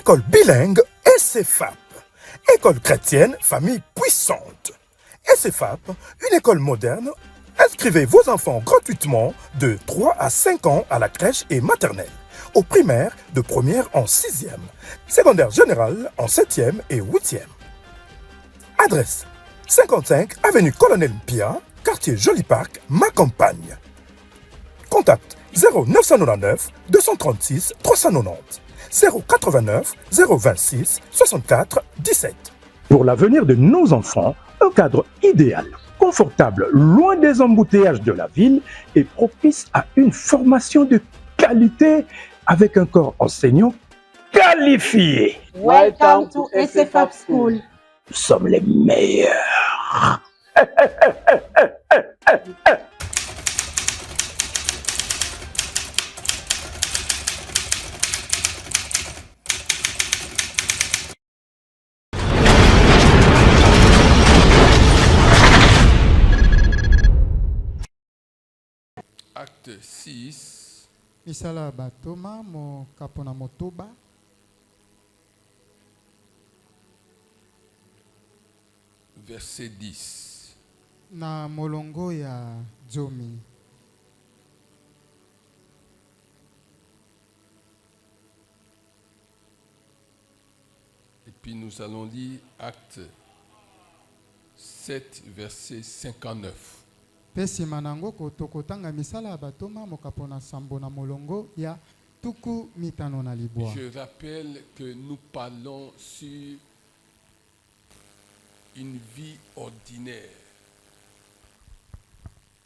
École bilingue ECFAP. École chrétienne, famille puissante. ECFAP, une école moderne. Inscrivez vos enfants gratuitement de 3 à 5 ans à la crèche et maternelle. Au primaire, de première en 6e. Secondaire général en 7e et 8e. Adresse 55 avenue Colonel Pia, quartier Joli Parc, ma campagne. Contact 0999 236 390 089 026 64 17. Pour l'avenir de nos enfants, un cadre idéal, confortable, loin des embouteillages de la ville et propice à une formation de qualité avec un corps enseignant qualifié. Welcome to ECFAP School. Nous sommes les meilleurs. Acte 6. Misala batoma mo kapona motoba. Verset 10. Na molongo ya Jomi. Et puis nous allons lire Acte 7, verset 59. Pesi manango kotokotanga misala batoma mo kapona sambo na molongo ya tuku mitano na libwa. Je rappelle que nous parlons sur une vie ordinaire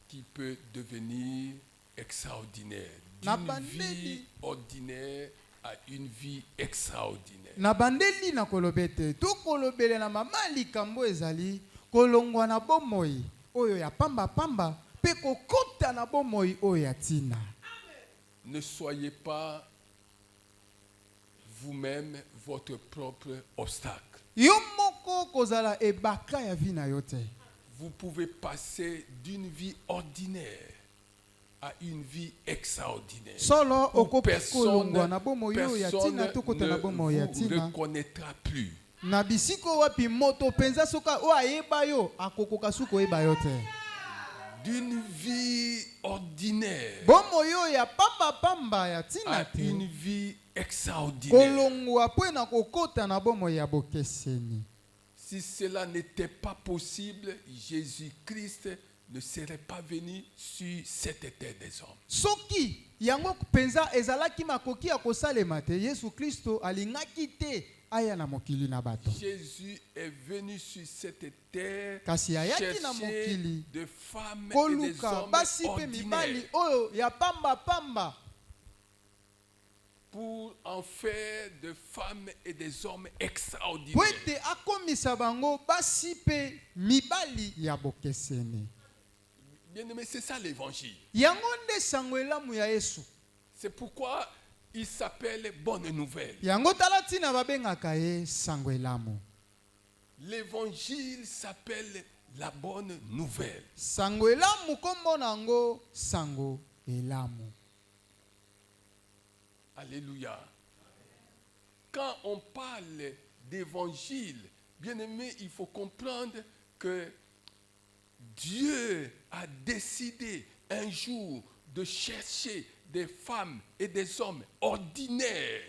qui peut devenir extraordinaire. D'une vie ordinaire à une vie extraordinaire. Na bandeli na kolobete to kolobele na mama likambo ezali kolongwa na bomoi oyo ya pamba pamba pe kokota na bomoi oyo ya tina. Ne soyez pas vous-même votre propre obstacle. Yo moko kozala ebaka ya vi na yo te. Vous pouvez passer d'une vie ordinaire à une vie extraordinaire. Solo Où personne personne na bomoi oyo ya tina to kota na bomoi ya ne vous tina. reconnaîtra plus. Na bisiko wapi moto penza soka o ayeba yo akokoka suko eba yo te. D'une vie ordinaire Bomoi oyo ya pamba pamba ya à tina te. une vie extraordinaire. Kolongwa po na kokota na bomoi ya bokeseni. Si cela n'était pas possible, Jésus-Christ ne serait pas venu sur cette terre des hommes. Soki yango penza ezalaki makoki ya kosalema te, Yesu Kristo alingaki te aya na mokili na bato. Jésus est venu sur cette terre Kasi ayaki na chercher mokili de femmes et des koluka hommes basi pe mibali ordinaires oyo ya pamba pamba pour en faire de femmes et des hommes po extraordinaires. ete akomisa bango basi pe mibali ya bokeseni. Bien-aimé, c'est ça l'évangile. Yango nde sango elamu ya Yesu. C'est pourquoi il s'appelle Bonne Nouvelle. Yango tala tina babengaka ye sango elamu. L'évangile s'appelle la Bonne Nouvelle. Sango elamu kombo nango sango elamu. Alléluia. Quand on parle d'évangile, bien-aimé, il faut comprendre que Dieu a décidé un jour de chercher des femmes et des hommes ordinaires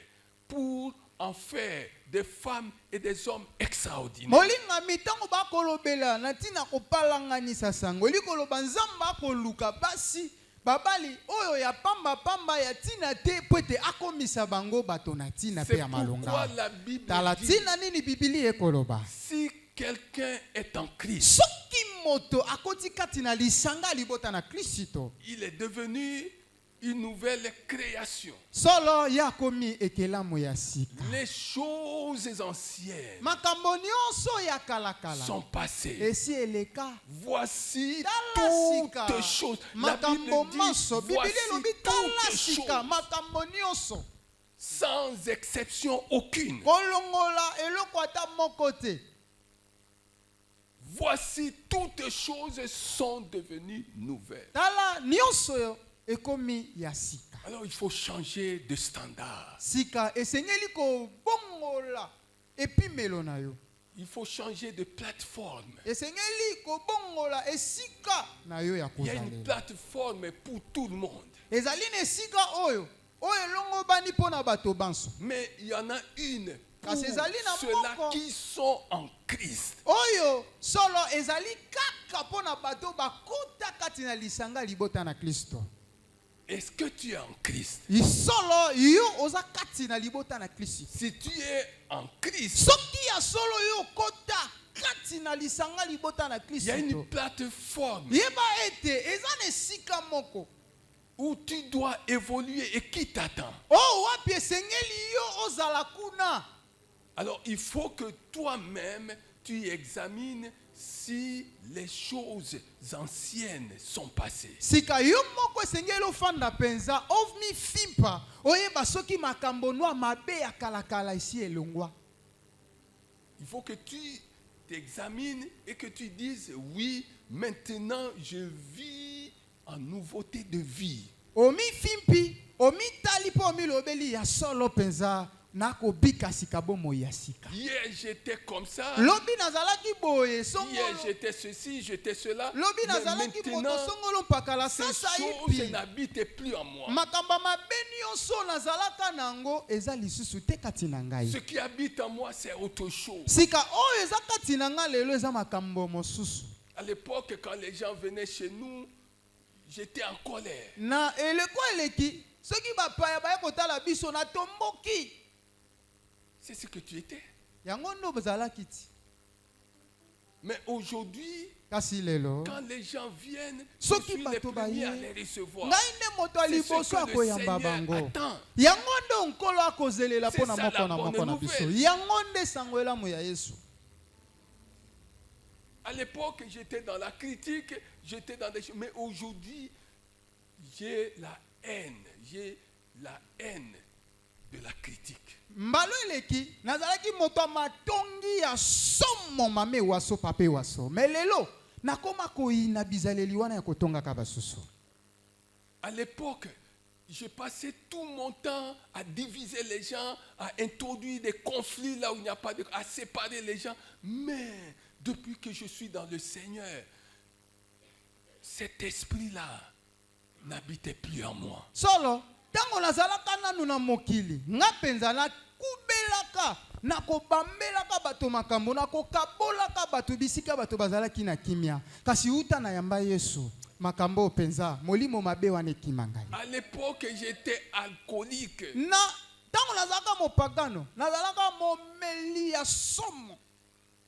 pour en faire des femmes et des hommes extraordinaires. Molinga mitango bakolobela na tina kopalanganisa sango likoloba nzamba akoluka basi babali oyo ya pamba pamba ya tina te po ete akomisa bango bato na tina pe C'est ya pourquoi malonga. la Bible Tala dit, tina nini bibili ekoloba. si quelqu'un est en Christ, Soki moto akoti kati na lisanga libota na Kristo, il est devenu une nouvelle création. solo ya komi ekelamu ya sika. Les choses anciennes Makambo nyonso ya kalakala sont passées. esi eleka. Voici Tala sika. toutes choses. La Bible Makambo dit, manso. Bibili voici lobi tala toutes sika. choses, Makambo nyonso. sans exception aucune. Kolongola eloko ata moko te. Voici toutes choses sont devenues nouvelles. Tala nyonso ekomi ya sika. Alors il faut changer de standard. Sika esengeli ko bongola epimelo na yo. Il faut changer de plateforme. Esengeli ko bongola esika na yo ya Il y a une kozalela. plateforme pour tout le monde. Ezali na esika oyo elongo bani pona bato banso. Mais il y en a une pour Kasi ezali na ceux-là moko. qui sont en Christ. Oyo solo ezali kaka pona bato bakota kati na lisanga libota na Kristo. Est-ce que tu es en Christ? Isolo yo oza kati na libota na Kristo. Si tu es en Christ, Soki ya solo yo kota kati na lisanga libota na il y a une Kristo. plateforme Yeba ete eza na esika moko. où tu dois évoluer et qui t'attend. Oh wapi esengeli yo ozala kuna. Alors il faut que toi-même tu examines si les choses anciennes sont passées. Sika yo moko esengeli ofanda penza ovmi fimpa oyeba soki makambo noa mabe ya kalakala isi elongwa. Il faut que tu t'examines et que tu dises oui, maintenant je vis en nouveauté de vie. Omi fimpi, omi tali po omi lobeli ya solo penza nako bika sika bomo ya sika. Hier j'étais comme ça. Lobi nazalaki boye Hier songolo. j'étais ceci, j'étais cela. Lobi Mais nazalaki moto maintenant, songolo pakala ces sasa choses ipi. n'habitent plus en moi. Makamba mabeni yonso nazalaka nango eza lisusu te kati na ngai. Ce qui habite en moi, c'est autre chose. Sika oyo eza kati na nga lelo eza makambo mosusu. À l'époque, quand les gens venaient chez nous, j'étais en colère. Na eleko eleki soki bapaya baye kotala biso na tomboki. C'est ce que tu étais. Yango ndo bazalaki ti. Mais aujourd'hui, Kasi lelo quand les gens viennent, je Soki suis le bato premier à baye. les recevoir. ngai nde moto C'est aliboso ce que le akoyamba Seigneur bango. attend. Yango ndo nkolo akozelela C'est mpona ça, moko la na bonne moko na biso. nouvelle. Yango nde sango elamu ya Yesu. À l'époque, j'étais dans la critique, j'étais dans des choses. Mais aujourd'hui, j'ai la haine de la critique. Mbalo eleki nazalaki moto matongi ya somo mame waso pape waso. Mais lelo nakoma koyina bizaleli wana ya kotonga ka basusu. À l'époque, j'ai passé tout mon temps à diviser les gens, à introduire des conflits là où il n'y a pas de... à séparer les gens. Mais depuis que je suis dans le Seigneur, cet esprit-là n'habitait plus en moi. Solo tango nazalaka nanu na mokili nga penza na kubelaka na kobambelaka bato makambo na kokabolaka bato bisika bato bazalaki na kimia kasi uta na yamba Yesu makambo penza molimo mabe wana ekima ngai. À l'époque, j'étais alcoolique. Na tango nazalaka mopagano nazalaka momeli ya somo.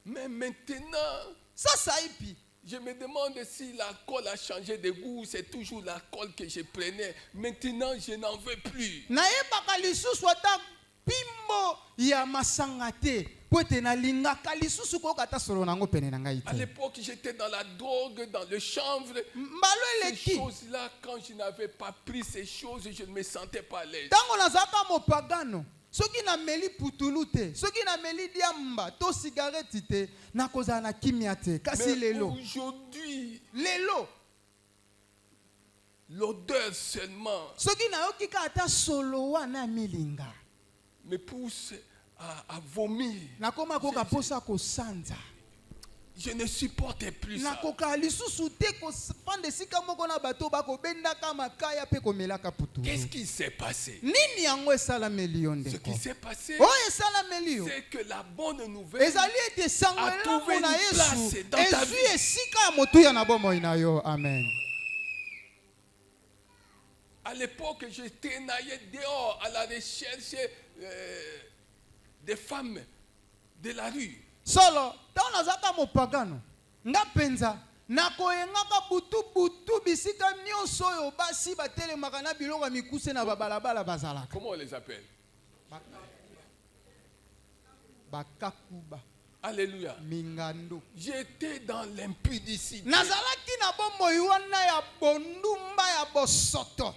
Mais maintenant, Sasa ipi je me demande si l'alcool a changé de goût. C'est toujours l'alcool que je prenais. Maintenant, je n'en veux plus. nayebaka lisusu ata pimbo ya masanga te po ete nalingaka lisusu koyoka ata solo nango pene na ngai À te. l'époque, j'étais dans la drogue, dans le chanvre. Mbalo Ces eleki choses-là, quand je n'avais pas pris ces choses, je ne me sentais pas à l'aise. tango nazalaka mopagano soki nameli putulu te soki nameli diamba to sigareti te nakozala na kimia te kasi Mais lelo aujourd'hui, lelo l'odeur seulement soki nayoki ka ata solo wana milinga me pousse à vomir. nakoma koka posa kosanza Je ne supportais plus ça. nakoka lisusu te kofanda esika moko na bato bakobendaka makaya mpe komelaka putulu. Qu'est-ce qui s'est passé? Nini yango esalameli yo Ce ndeko qui s'est passé, oyo esalameli yo c'est que la bonne nouvelle ezali ete sango a trouvé elamu na une place Yesu dans ta ezwi vie. esika ya motuya na bomoi na yo. Amen. À l'époque, je traînaillais dehors à la recherche des femmes de la rue. Solo ntango nazalaka mopagano nga mpenza nakoyengaka butu bisika nyonso oyo basi batelemaka na biloko ya mikuse na babalabala bazalaka Comment on les appelle? bakakuba Alléluia. mingando. J'étais dans l'impudicité. nazalaki na bomoi wana ya bondumba ya bosoto.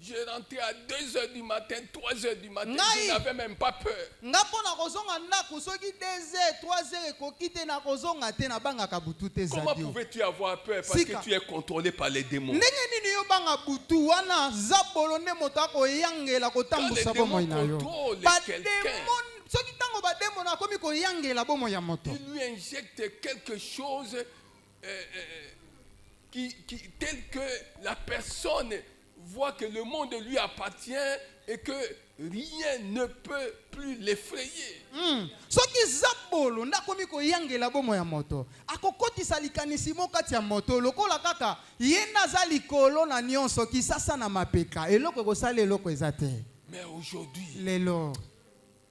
Je rentrais à 2h du matin, 3h du matin. Ngai. Je n'avais même pas peur. nga mpo na kozonga ndako soki 2h 3h ekoki te na kozonga te nabangaka butu te Comment zadio pouvais-tu avoir peur parce Sika. que tu es contrôlé par les démons? ndenge nini yobanga butu wana zabolo nde moto akoyangela kotambusa Quand les bomoi na yo démons contrôlent bademon soki ntango bademon akomi koyangela bomoi ya moto Il lui injecte quelque chose tel que la personne voit que le monde lui appartient et que rien ne peut plus l'effrayer. soki zabolo nde akomi koyangela bomoi ya moto akokotisa likanisi mo kati ya moto lokola kaka ye naza likolo na nyonso kisasa na mapeka eloko ekosala eloko eza te Mais aujourd'hui, lelo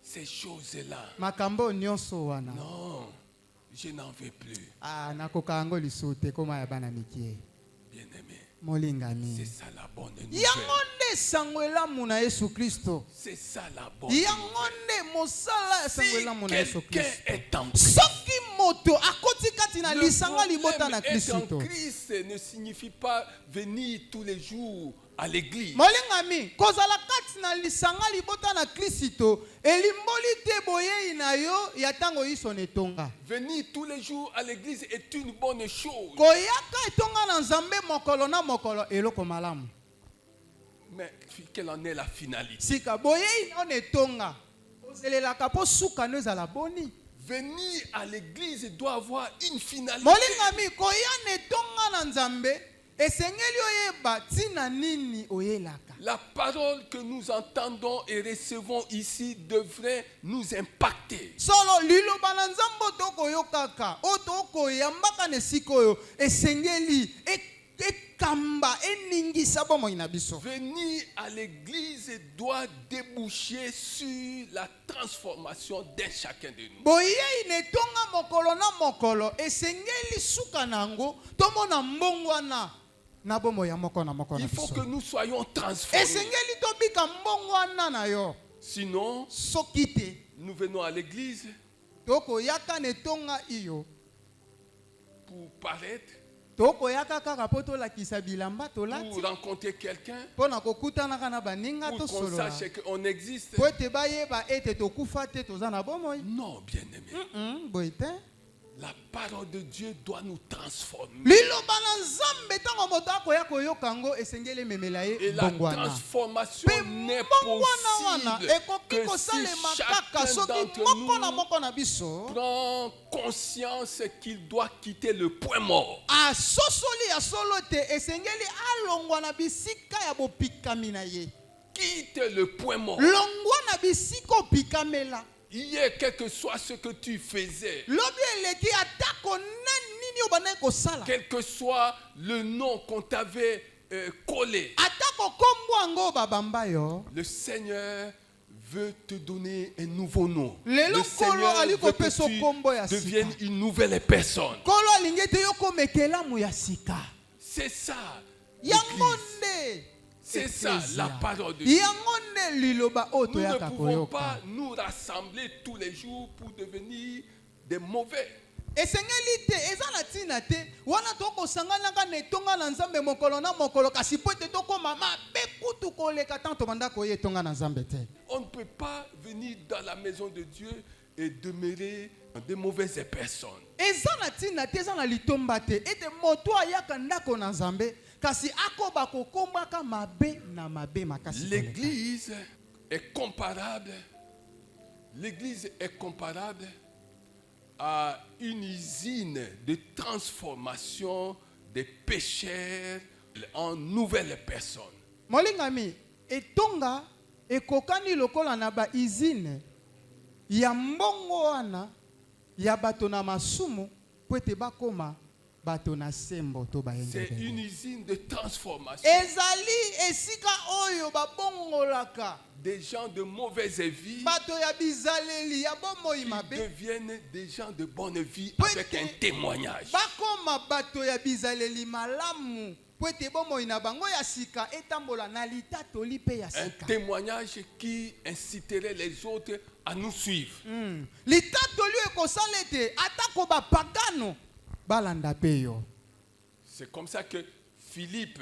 ces choses-là, makambo nyonso wana non, je n'en veux plus. nakoka yango lisusu te koma ya bana mikie Bien-aimé, molingami c'est ça la bonne yango nouvelle. nde sango elamu na yesu kristo C'est ça la bonne yango nouvelle. nde mosala ya sango Si elamu na yesu quelqu'un kristo est en Christ, soki moto akoti kati na le lisanga libota na problème être en kristo Christ ne signifie pas venir tous les jours à l'église. molingami kozala kati na lisanga libota na kristo elimboli te boyei na yo ya ntango iso na etonga Venir tous les jours à l'église est une bonne chose. koyaka etonga na nzambe mokolo na mokolo eloko malamu Mais quelle en est la finalité? sika boyei na yo na etonga ozelelaka mpo suka no ezala boni Venir à l'église doit avoir une finalité. molingami koya na etonga na nzambe esengeli oyeba ntina nini oyelaka La parole que nous entendons et recevons ici devrait nous impacter. solo liloba na nzambe oyo tokoyokaka oyo tokoyambaka na esika oyo esengeli ekamba eningisa bomoi na biso Venir à l'église doit déboucher sur la transformation d'un chacun de nous. boyei na etonga mokolo na mokolo esengeli suka na yango tomona mbongwana na bomoi ya moko na moko na Il faut que biso nous soyons transformés. esengeli tobika mbongwana na yo Sinon, soki te nous venons à l'église tokoyaka na etonga iyo pour paraître, tokoyaka kaka mpo tolakisa bilamba tolati pour rencontrer quelqu'un, mpo na kokutanaka na baninga pour qu'on tosolola sache qu'on existe. mpo ete bayeba ete tokufa te toza na bomoi Non, bien-aimé. boye te La parole de Dieu doit nous transformer. liloba na nzambe ntango moto akoya koyoka yango esengeli ememela Et ye la mbongwana transformation mpe n'est mbongwana wana possible ekoki que si kosalema kaka chacun soki d'entre moko na nous moko na biso prend conscience qu'il doit quitter le point mort. asosoli ya solo te esengeli alongwa na bisika ya bopikami na ye Quitte le point mort. longwa na bisika opikamela Hier, quel que soit ce que tu faisais, lobi eleki atako nini obandaki kosala quel que soit le nom qu'on t'avait collé, atako kombo yango babamba yo le Seigneur veut te donner un nouveau nom. Lelo Le kolo Seigneur ali veut kopesa que kombo ya tu sika. deviennes une nouvelle personne. kolo alingi ete yo komekelamu ya sika C'est ça. yango l'Église. nde C'est ça Ecclesia. la parole de Dieu. yango nde liloba oyo Nous ne toyaka pouvons koyoka pas nous rassembler tous les jours pour devenir des mauvais. esengeli te eza na ntina te wana tokosanganaka na etonga na nzambe mokolo na mokolo kasi po ete tokóma mabe kutu koleka ntango tobanda koya etonga na nzambe te On ne peut pas venir dans la maison de Dieu et demeurer de mauvaises personnes. eza na ntina te eza na litomba te ete moto ayaka ndako na nzambe kasi akoba kokombaka mabe na mabe makasi koleka. L'église est comparable. L'église est comparable à une usine de transformation des pécheurs en nouvelles personnes. molingami etonga ekokani lokola na baizine ya mbongo wana ya bato na masumu po ete bakoma bato na sembo to C'est une bayengeli usine de transformation. ezali esika oyo babongolaka Des gens de mauvaise vie bato ya bizaleli ya bomoi qui mabe deviennent des gens de bonne vie Oui, avec un oui. témoignage. bakoma bato ya bizaleli malamu po ete bomoi na bango ya sika etambola na litatoli mpe ya Un sika témoignage qui inciterait les autres à nous suivre. litatoli oyo ekosala ete atako bapagano balanda mpe yo C'est comme ça que Philippe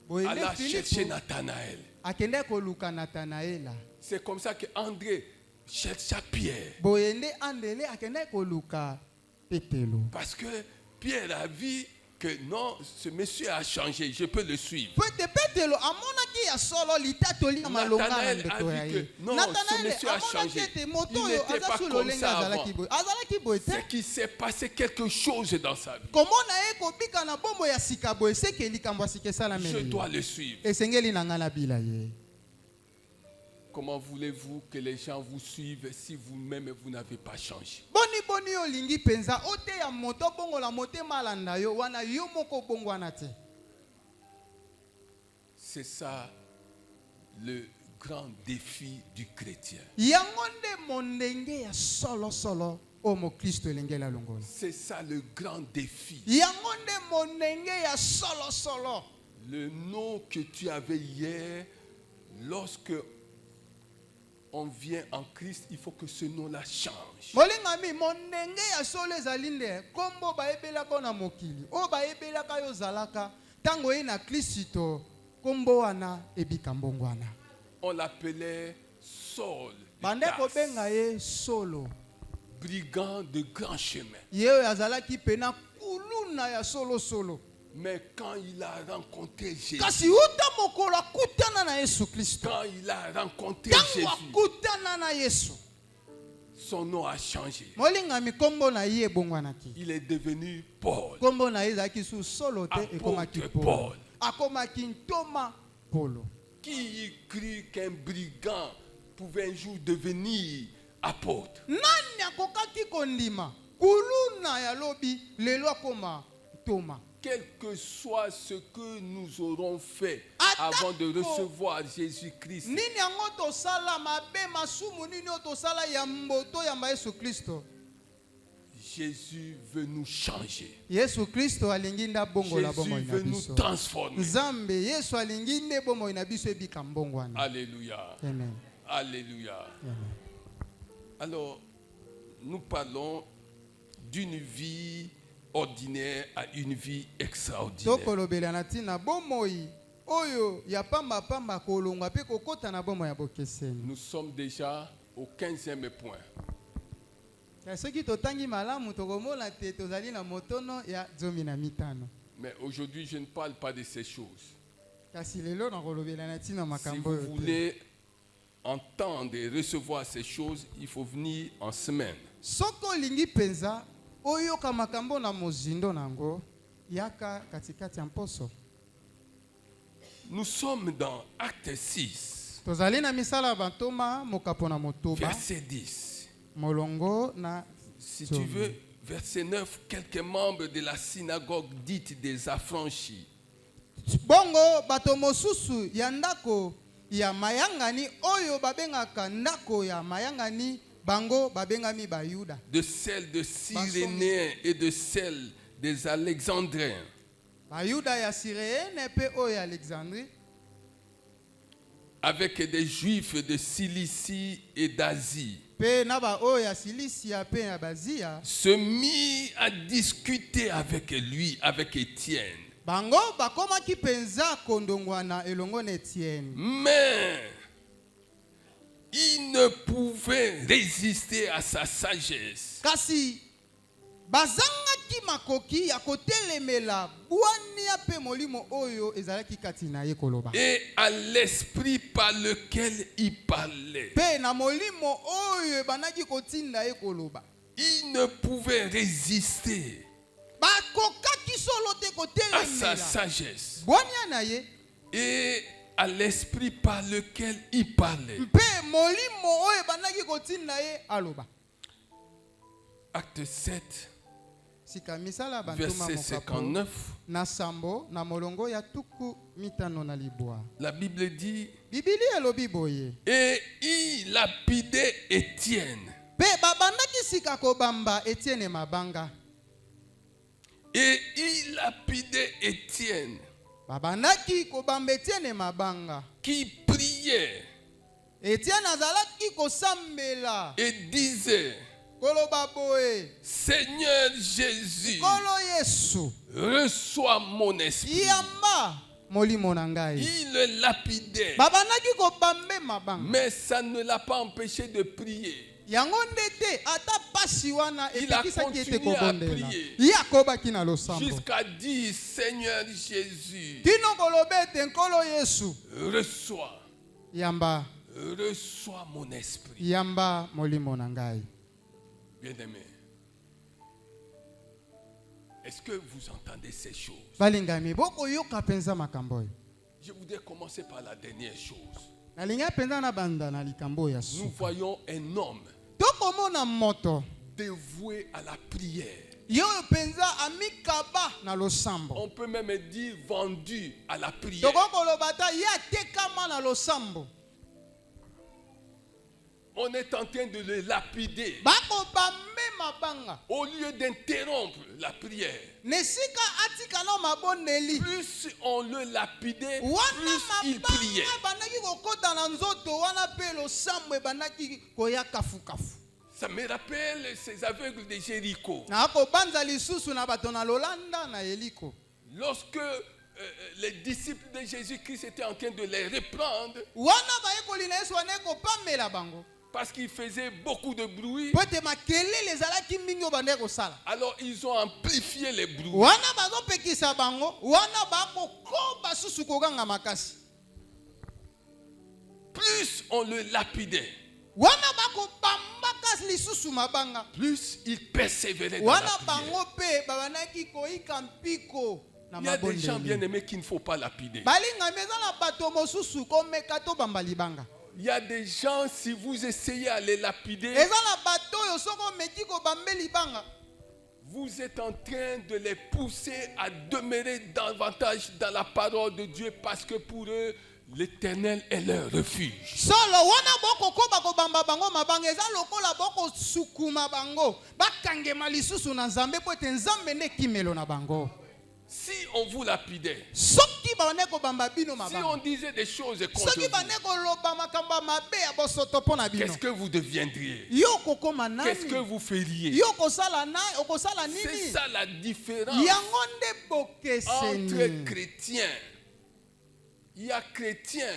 boye alla nde chercher Filipo Nathanaël. akende koluka Nathanaela. C'est comme ça que André chercha Pierre. Boye nde andele akende koluka Petelo. Parce que Pierre a vu que non, ce monsieur a changé, je peux le suivre. Pwete Petelo amonaki ya solo litatoli na malonga na Nathanaël ndeko a ya vu ye. que non, Nathanaël ce monsieur a amonaki changé. ete moto Il oyo n'était aza pas su comme lolenge ça azalaki avant. boye. Azalaki boye te. C'est qu'il s'est passé quelque chose dans sa vie. Komona ye kobika na bombo ya sika boye seke likambo ya sika esalameli. Je dois le suivre. Esengeli na nga na bila ye. Comment voulez-vous que les gens vous suivent si vous-même vous n'avez pas changé? Boni olingi penza ote ya moto bongo la motema alanda yo wana yo moko bongwana te. C'est ça le grand défi du chrétien. Yango nde mondenge ya solo o mo Kristo elengela longola. C'est ça le grand défi. Yango nde mondenge ya solo. Le nom que tu avais hier, lorsque on vient en Christ, il faut que ce nom-là change. Molingami mondenge ya solo ezali nde kombo baebelaka na mokili o baebelaka yo zalaka tango ye na Kristo kombo wana ebika mbongwana. On l'appelait Saul, Bande kobenga ye solo. brigand de grand chemin. Ye oyo azalaki pena kuluna ya solo. Mais quand il a rencontré Jésus, Kasi uta mokolo akutana na Yesu Kristo. quand il a rencontré Tango Jésus, akutana na Yesu. son nom a changé. Molingami kombo na ye ebongwanaki. Il est devenu Paul. Kombo na ye ezalaki su solo te Apôtre ekomaki Paul. Paul. Akomaki ntoma Polo. Qui crut qu'un brigand pouvait un jour devenir apôtre? Nani akokaki kondima kuluna ya lobi lelo akoma ntoma. Quel que soit ce que nous aurons fait Attaque avant de recevoir Jésus-Christ, Nini yango tosala mabe masumu nini oyo tosala ya mboto ya Yesu Kristo. Jésus veut nous changer. Yesu Kristo alingi nda bongo la Jésus bomo ina veut nous biso. transformer. Nzambe Yesu alingi nde bomo ina biso ebika mbongwana. Alléluia. Amen. Alléluia. Alors, nous parlons d'une vie ordinaire à une vie extraordinaire. Tokolobela na tina bomoi oyo ya pamba kolongwa pe kokota na bomo ya bokeseni. Nous sommes déjà au 15e point. Soki totangi malamu tokomona te tozali na motono ya 15. Mais aujourd'hui, je ne parle pas de ces choses. Kasi lelo na kolobela na tina Si makambo vous oyo te. voulez entendre et recevoir ces choses, il faut venir en semaine. Soko lingi penza oyo ka makambo na mozindo nango yaka katikati ya mposo. Nous sommes dans Acte 6, Tozali na misala bantoma mokapo na motoba verset 10. molongo na Si tu veux, verset 9, quelques membres de la synagogue dite des affranchis bongo bato mosusu ya ndako ya mayangani oyo babengaka ndako ya mayangani bango babengami bayuda. de celle de Cyrénéens et de celle des Alexandriens, Bayuda ya Siréenne pe oyo ya Alexandrie avec des Juifs de Cilicie et d'Asie, pe na ba oyo ya Silisia pe ya Bazia se mit à discuter avec lui, avec Étienne. bango bakomaki penza kondongwana elongo na Etienne. Mais il ne pouvait résister à sa sagesse. Kasi bazangaki makoki ya kotelemela bwani ya pe molimo oyo ezalaki kati na ye koloba. Et à l'esprit par lequel il parlait. Pe na molimo oyo banaki kotinda ye koloba. Il ne pouvait résister Bakokaki solo te à sa kotelemela sagesse. bwani na ye Et à l'esprit par lequel il parlait. mpe molimo oyo banaki kotinda ye aloba. Acte 7, Sika misala bantoma verset mokapo 59. na sambo na molongo ya tuku mitano na libwa. La Bible dit, Bibili elobi boye. et il lapidait Étienne. Pe babandaki sika kobamba Etienne mabanga. Et il lapidait Étienne Babandaki kobamba Etienne mabanga. qui priait Etienne azalaki kosambela. et disait, Koloba boye. Seigneur Jésus, Kolo Yesu. reçois mon esprit. Yamba molimo na ngai. Il le lapidait. Babandaki kobambe mabanga. Mais ça ne l'a pas empêché de prier. Yango ndete ata pasi wana Il a epekisaki ete continué à kobondela. prier. Ye akobaki na losambo. Jusqu'à dire, Seigneur Jésus, Kino kolobe ete nkolo Yesu. reçois mon esprit. Yamba molimo na ngai. Bien-aimé, est-ce que vous entendez ces choses? Balingami boko yoka penza makambo. Je voudrais commencer par la dernière chose. Nalinga penza na banda na likambo ya su. Nous voyons un homme Tokomona moto. dévoué à la prière. Yo penza amikaba na losambo. On peut même dire vendu à la prière. Tokokolobata ya tekama na losambo. On est en train de le lapider. Bako bambe mabanga. Au lieu d'interrompre la prière, Nesika atika no maboneli. plus on le lapidait, Wana plus il priait. mabanga bandaki kokota na nzoto wana pe losambo bandaki koya kafu kafu. Ça me rappelle ces aveugles de Jéricho. Na ko banza lisusu na bato na lolanda na Yeriko. Lorsque les disciples de Jésus-Christ étaient en train de les reprendre Wana ba ekoli na Yesu wana ko pamela bango. parce qu'ils faisaient beaucoup de bruit, Pote makelele ezalaki mingi bande kosala. alors ils ont amplifié les bruits. Wana bazopekisa bango, wana bakokoba susu koganga makasi. Plus on le lapidait, Wana bakobamba kasi lisusu mabanga. plus il persévérait dans Wana la prière. bango pe babanaki koika mpiko na Il y a des gens mabondeli. bien-aimés qu'il ne faut pas lapider. Balinga meza na bato mosusu komeka to bamba libanga. Il y a des gens, si vous essayez à les lapider, Eza na bato yo soko meki ko bambe libanga. vous êtes en train de les pousser à demeurer davantage dans la parole de Dieu parce que pour eux, l'Éternel est leur refuge. Solo wana boko koba ko bamba bango mabanga eza lokola boko sukuma bango. Bakange malisusu na Nzambe po ete Nzambe ne kimelo na bango. Si on vous lapidait, Soki bane ko bamba bino si mabanga. on disait des choses contre Soki bane vous, ko loba makamba mabe ya bosoto pona bino. qu'est-ce que vous deviendriez? Yo kokoma nani? Qu'est-ce que vous feriez? Yo kosala na okosala C'est nini? ça la différence Yango nde entre bokeseni. chrétiens. Il y a chrétiens,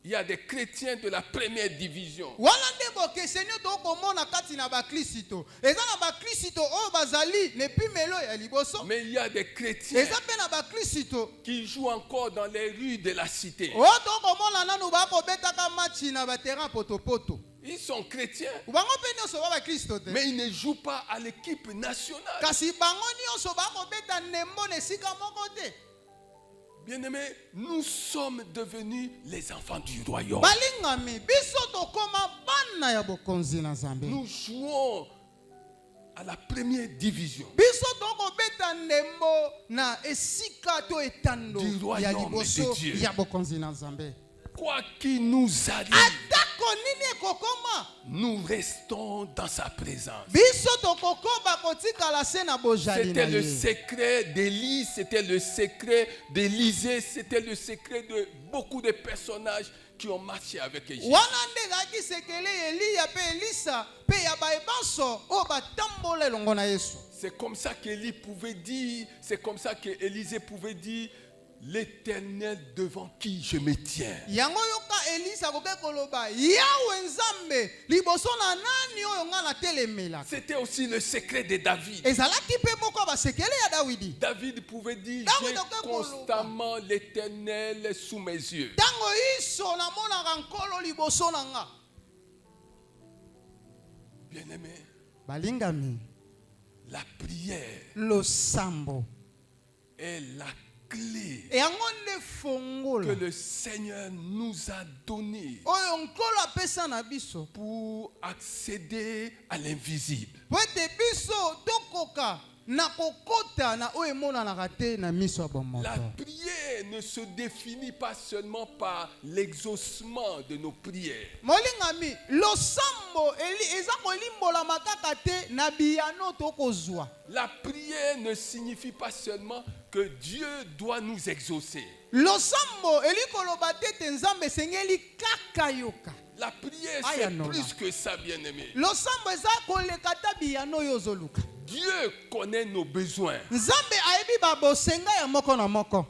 il y a des chrétiens de la première division. Wana nde bokeseni to komona kati na bakristo. Eza na bakristo oyo bazali ne pimelo ya liboso. Mais il y a des chrétiens Eza pe na bakristo. qui jouent encore dans les rues de la cité. O to komona nanu bakobetaka matchi na baterrain potopoto. Ils sont chrétiens, Bango pe nyonso ba bakristo te. mais ils ne jouent pas à l'équipe nationale. Kasi bango nyonso bakobeta nembo na esika moko te. Bien-aimés, nous sommes devenus les enfants du royaume. Balingami biso tokoma bana ya bokonzi na Nzambe. Nous jouons à la première division Biso tokobeta ndembo na esika to etando du ya royaume liboso de Dieu. ya bokonzi na Nzambe. Quoi qu'il nous arrive, Atako nini ekokoma? nous restons dans sa présence. Biso tokokoba kotikala se na bojali na C'était le ye. secret d'Élie, c'était le secret d'Élisée, c'était le secret de beaucoup de personnages qui ont marché avec Jésus. Wana nde ezalaki sekele Eliya pe Elisa pe ya bayebanso oyo batambola elongo na Yesu. C'est comme ça qu'Élie pouvait dire, c'est comme ça qu'Élisée pouvait dire, l'Éternel devant qui je me tiens. Yango yoka Elisa koke koloba Yawe Nzambe liboso na nani oyo nga na telemela. C'était aussi le secret de David. Ezalaki pe moko basekele ya Dawidi. David pouvait dire, David j'ai oke constamment l'Éternel sous mes yeux. Tango iso na mona nkolo liboso na nga. Bien-aimé, Balingami la prière losambo est la clé yango nde que fongola le Seigneur nous a donnée oyo nkolo apesa na biso pour accéder à l'invisible. po ete biso tokoka na kokota na oyo emonanaka te na miso ya La bomoto. prière ne se définit pas seulement par l'exaucement de nos prières. Molingami losambo eza kolimbolama kaka te na biyano tokozwa. La prière ne signifie pas seulement que Dieu doit nous exaucer. Losambo elikoloba te te Nzambe esengeli kaka yoka. La prière, Aya c'est nola. plus que ça, bien-aimé. Losambo eza koleka ta biyano oyo ozoluka. Dieu connaît nos besoins. Nzambe ayebi babosenga ya moko na moko.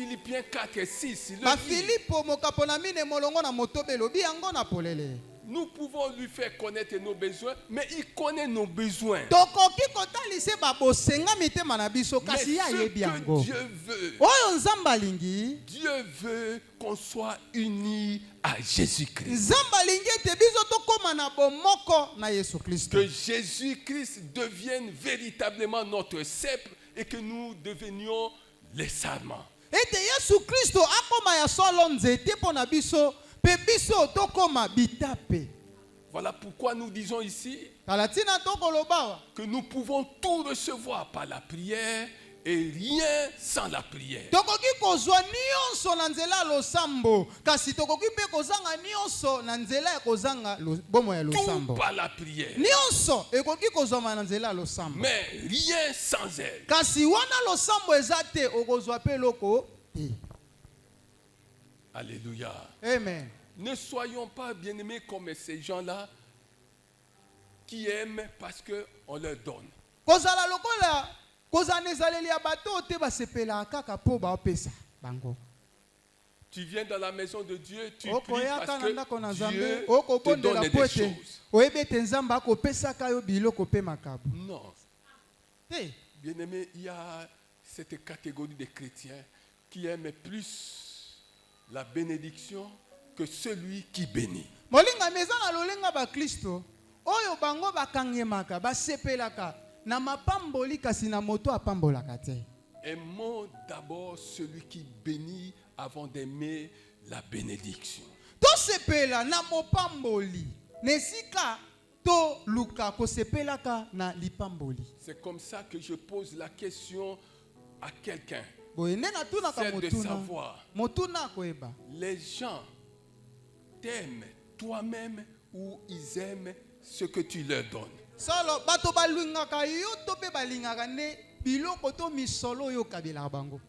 Philippiens 4 et 6, il le dit. bafilipo mokapo na mine molongo na motobe elobi yango na polele. Nous pouvons lui faire connaître nos besoins, mais il connaît nos besoins. Tokoki kotalise babosenga mitema na biso Mais kasi ya ce yebi que yango. Dieu veut, Oyo nzambe alingi, Dieu veut qu'on soit unis à Jésus-Christ. nzambe alingi ete biso tokóma na bomoko na Yesu Kristo. Que Jésus-Christ devienne véritablement notre sceptre et que nous devenions les sarments. Ete Yesu Kristo akoma ya solo nzete mpo na biso, pe biso tokoma bitape. Voilà pourquoi nous disons ici Talatina tokoloba que nous pouvons tout recevoir par la prière et rien sans la prière. tokoki kozwa nyonso na nzela ya losambo, kasi tokoki mpe kozanga nyonso na nzela ya kozanga bomo ya Tout losambo. par la prière. Nyonso ekoki kozwama na nzela ya losambo, Mais rien sans elle. kasi wana losambo eza te okozwa mpe eloko te. Alléluia. Amen. Ne soyons pas bien-aimés comme ces gens-là qui aiment parce qu'on leur donne. Kozala lokola kozala na ezaleli ya bato te basepelaka kaka mpo baopesa bango. Tu viens dans la maison de Dieu, tu pries Okoyaka parce na ndako na que Nzambe, Dieu te okobondela donne mpo des ete choses. oyebi ete Nzambe akopesaka yo biloko mpe makabu Non. te. Bien-aimés, il y a cette catégorie de chrétiens qui aiment plus la bénédiction que celui qui bénit. Molingami eza na lolenga bakristo oyo bango bakangemaka basepelaka na mapamboli kasi na moto apambolaka te. Aimons d'abord celui qui bénit avant d'aimer la bénédiction. Tosepela na mopamboli na esika toluka kosepelaka na lipamboli. C'est comme ça que je pose la question à quelqu'un. Boye nde natunaka C'est de motuna savoir, motuna akoyeba les gens t'aiment toi-même ou ils aiment ce que tu leur donnes. solo bato balingaka yo to mpe balingaka nde biloko to misolo oyo okabelaka bango.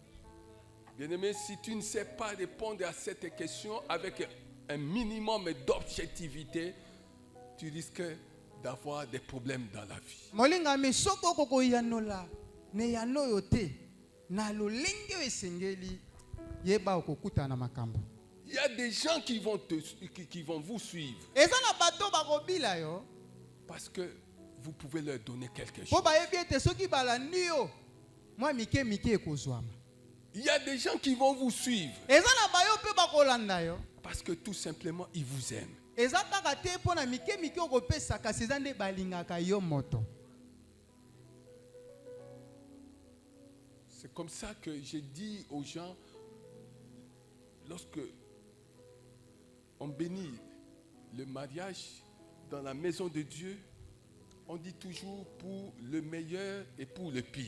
Bien-aimé, si tu ne sais pas répondre à cette question avec un minimum d'objectivité, tu risques d'avoir des problèmes dans la vie. Molingami soki okokoyanola ne yano oyo te na lolenge oyo esengeli yeba okokutana na makambo. Il y a des gens qui vont vous suivre Eza na bato bakobila yo parce que vous pouvez leur donner quelque chose. mpo bayebi ete soki balandi yo mwa mike mike ekozwama. Il y a des gens qui vont vous suivre Eza na bayo mpe bakolanda yo parce que tout simplement ils vous aiment. eza kaka te mpo na mike mike okopesa kasi eza nde balingaka yo moto. C'est comme ça que je dis aux gens, lorsque on bénit le mariage dans la maison de Dieu, on dit toujours pour le meilleur et pour le pire.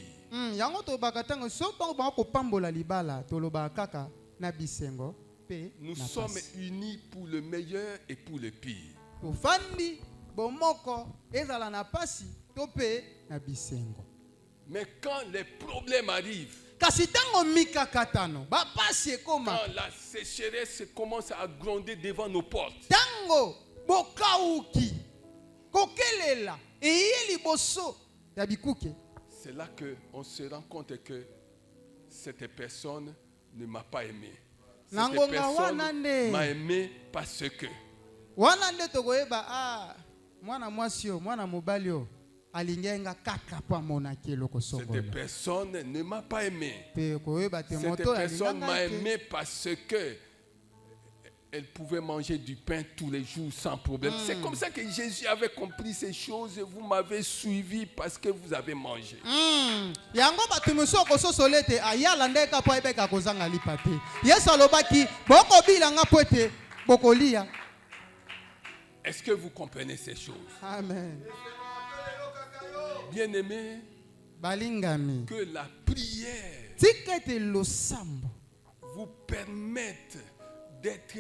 Yango tolobaka ntango soki ntango bakopambola libala tolobaka kaka na bisengo mpe Nous na sommes pasi. unis pour le meilleur et pour le pire. Tofandi bomoko ezala na pasi to mpe na bisengo. Mais quand les problèmes arrivent, Kasi ntango mikakatano bapasi ekoma, quand la sécheresse commence à gronder devant nos portes, ntango bokauki kokelela eye liboso ya bikuke, c'est là qu'on se rend compte que cette personne ne m'a pas aimé. Cette Nangonga personne wana nde. m'a aimé parce que. wana nde tokoyeba mwana mwasi o mwana mobali o alingenga kaka po amonaki eloko Cette songolo. personne ne m'a pas aimé. Pe koyeba te Cette moto personne m'a alinganga aimé parce que elle pouvait manger du pain tous les jours sans problème. C'est comme ça que Jésus avait compris ces choses. Vous m'avez suivi parce que vous avez mangé. yango bato mosusu okososole ete ayala ndeka po ayebeka kozanga lipa te. Yesu alobaki bokobilanga po ete bokolia. Est-ce que vous comprenez ces choses? Amen. Bien-aimés, Balingami que la prière tika ete losambo vous permette d'être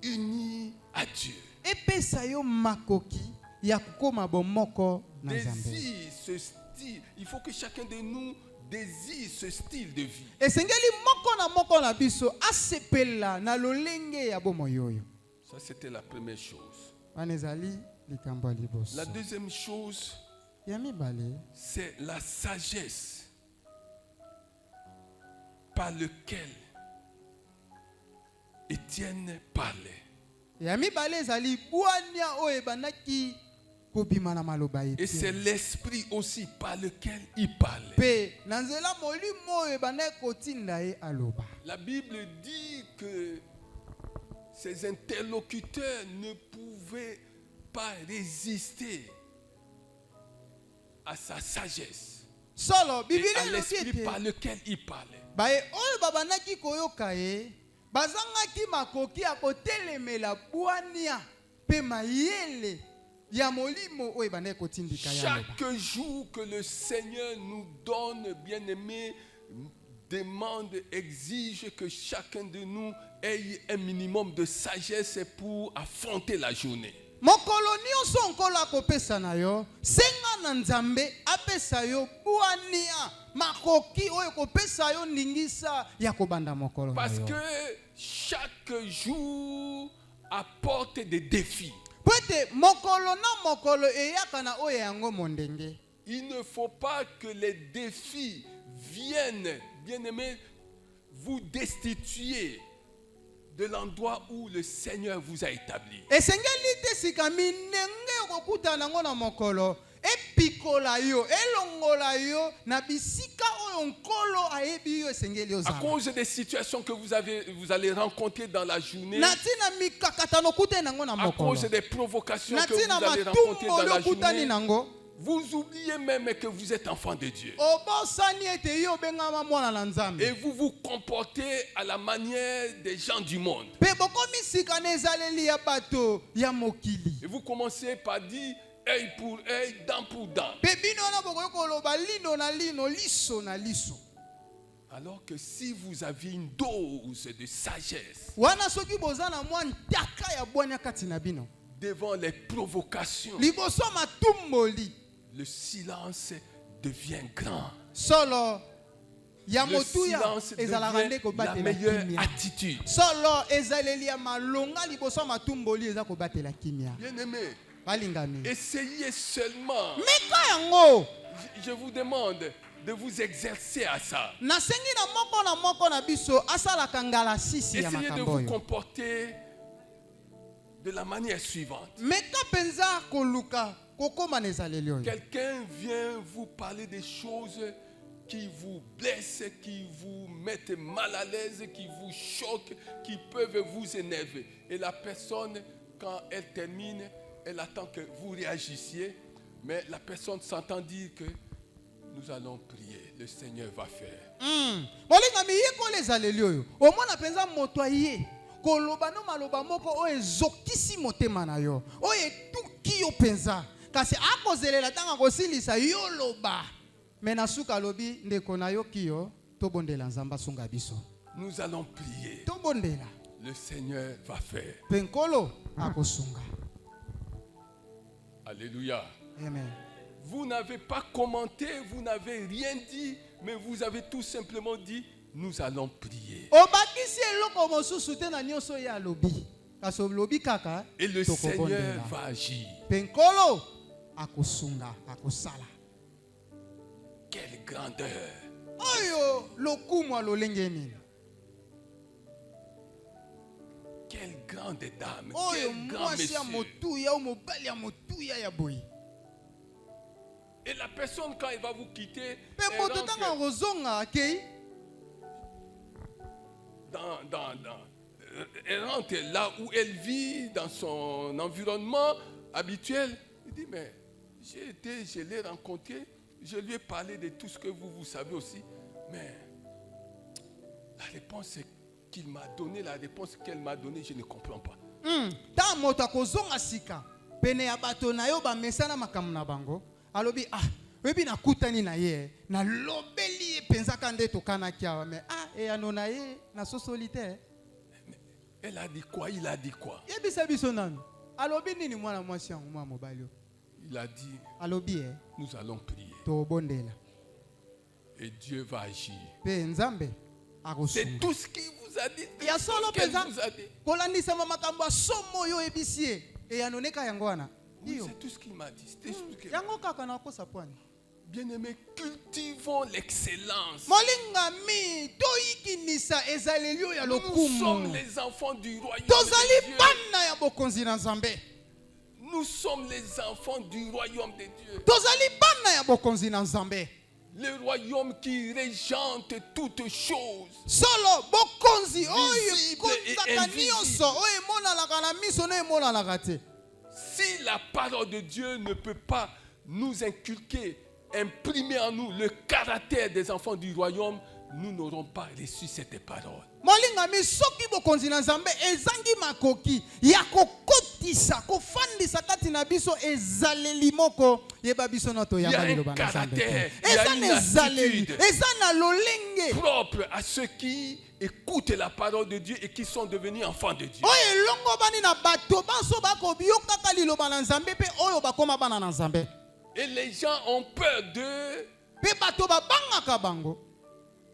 unis à Dieu. epesa yo makoki ya kokoma bomoko na Nzambe. Désire ce style. Il faut que chacun de nous désire ce style de vie. Esengeli moko na biso asepela na lolenge ya bomoi oyo. Ça, c'était la première chose. Wana ezali likambo ya liboso. La deuxième chose, Ya mibale c'est la sagesse par laquelle Étienne parlait. ya mibale ezali bwania oyo ebandaki kobima na maloba ye Et c'est l'esprit aussi par lequel il parlait. mpe na nzela molimo oyo ebandaki kotinda ye aloba. La Bible dit que ses interlocuteurs ne pouvaient pas résister à sa sagesse solo et biblia à elobi l'esprit ete par lequel il parlait. baye oyo babandaki koyoka ye bazangaki makoki ya kotelemela bwania mpe mayele ya molimo oyo ebandaki kotindika ye aloba. Chaque jour que le Seigneur nous donne, bien-aimé, demande, exige que chacun de nous ait un minimum de sagesse pour affronter la journée. mokolo nyonso nkolo akopesa na yo senga na nzambe apesa yo bwania makoki oyo kopesa yo ndingisa ya kobanda mokolo na Parce yo. que chaque jour apporte des défis. Po ete mokolo na mokolo eyaka na oyo yango mondenge. Il ne faut pas que les défis viennent, bien-aimés, vous destituer de l'endroit où le Seigneur vous a établi. Esengeli te sika minenge okokutana nango na mokolo epikola yo elongola yo na bisika oyo nkolo ayebi yo esengeli À ozala. cause des situations que vous allez rencontrer dans la journée, Na tina mikakatano okutani nango na à mokolo. cause des provocations Na que vous tina allez rencontrer matumbo dans la okutani journée, nango. vous oubliez même que vous êtes enfant de Dieu. Obosani ete yo bengama mwana na nzambe. Et vous vous comportez à la manière des gens du monde. Pe bokomi sika na ezaleli ya bato ya mokili. Et vous commencez par dire œil pour œil, dent pour dent. Pe bino na bokoki koloba lino na lino, liso na liso. Alors que si vous aviez une dose de sagesse Wana soki boza na mwa ntaka ya bwania kati na bino. devant les provocations, Liboso matumboli. le silence devient grand. Solo ya Le motuya silence ezalaka nde devient la kobatela meilleure kimia. attitude. Solo ezaleli ya malonga liboso ya matumboli eza kobatela kimia. Bien-aimé, Balingami. essayez seulement. Meka yango. Je vous demande de vous exercer à ça. Nasengi na moko na biso asalaka ngala sisi ya Essayez de makambo vous oyo. comporter de la manière suivante. Meka penza koluka kokoma na ezaleli oyo. Quelqu'un vient vous parler des choses qui vous blessent, qui vous mettent mal à l'aise, qui vous choquent, qui peuvent vous énerver. Et la personne, quand elle termine, elle attend que vous réagissiez, mais la personne s'entend dire que nous allons prier, le Seigneur va faire. Molingami ye kola ezaleli oyo. Omona penza moto aye. Koloba no maloba moko oyo ezokisi motema na yo. Oyo etuki yo penza. Kasi akozelela tanga kosilisa yo loba. Mena suka lobi ndeko na yo kiyo tobondela nzamba sunga biso. Nous allons prier. Tobondela. Le Seigneur va faire. Penkolo akosunga. Alléluia. Amen. Vous n'avez pas commenté, vous n'avez rien dit, mais vous avez tout simplement dit, nous allons prier. Obakisi eloko mosusu te na nyonso ya lobi. Kaso lobi kaka. Et le tokobondela. Seigneur va agir. Penkolo akosunga akosala. Quelle grandeur. Oyo lokumwa lolenge nini. Quelle grande dame. Oyo Quel grand mwasi ya monsieur. motuya o mobali ya motuya ya boyi. Et la personne, quand elle va vous quitter, Pe elle moto rentre tanga kozonga akei. elle rentre là où elle vit, dans son environnement habituel. Il dit, mais je l'ai rencontré, je lui ai parlé de tout ce que vous savez aussi, mais la réponse qu'il m'a donnée, la réponse qu'elle m'a donnée, je ne comprends pas. Ta moto akozonga sika. Pene ya bato na yo ba mesana makamu na bango. Alobi webi nakutani na ye na lobeli penza kande tokana kiawa me e anona ye na sosolite. Elle a dit quoi? Il a dit quoi? Yebisa biso nanu. Alobi nini mwana mwasi yango mwa mobali yo. Il a dit, Alobi nous allons prier. to bondela. Et Dieu va agir. Pe nzambe C'est akosunga. tout ce qu'il vous a dit. Ya Tout solo ce qu'elle penza vous a dit. kolandisa makambo ya somo yo ebisie e anoneka yango wana. Oui, Iyo. c'est tout ce qu'il m'a dit. C'était tout ce que- Yango kaka na kosa pwani. Bien-aimés, cultivons l'excellence. molingami toyikinisa ezaleli oyo ya Nous lokumu sommes les enfants du royaume tozali de Dieu. bana ya bokonzi na nzambe Nous sommes les enfants du royaume de Dieu. tozali bana ya bokonzi na nzambe Le royaume qui régente toutes choses. solo bokonzi oyo Visible et ekonzaka invisible. nyonso oyo emonanaka na miso na emonanaka te Si la parole de Dieu ne peut pas nous inculquer, imprimer en nous le caractère des enfants du royaume, nous n'aurons pas reçu cette parole. molingami soki bokonzi na nzambe ezangi makoki ya kokotisa kofandisa kati na biso ezaleli moko yeba biso na Il y a toyamba un liloba na nzambe caractère, te. il y a eza une na ezaleli attitude eza na lolenge propre à ceux qui écoutent la parole de Dieu et qui sont devenus enfants de Dieu. oyo elongo bani na bato banso bakobiyokaka liloba na nzambe mpe oyo bakoma bana na nzambe Et les gens ont peur d'eux, mpe bato babangaka bango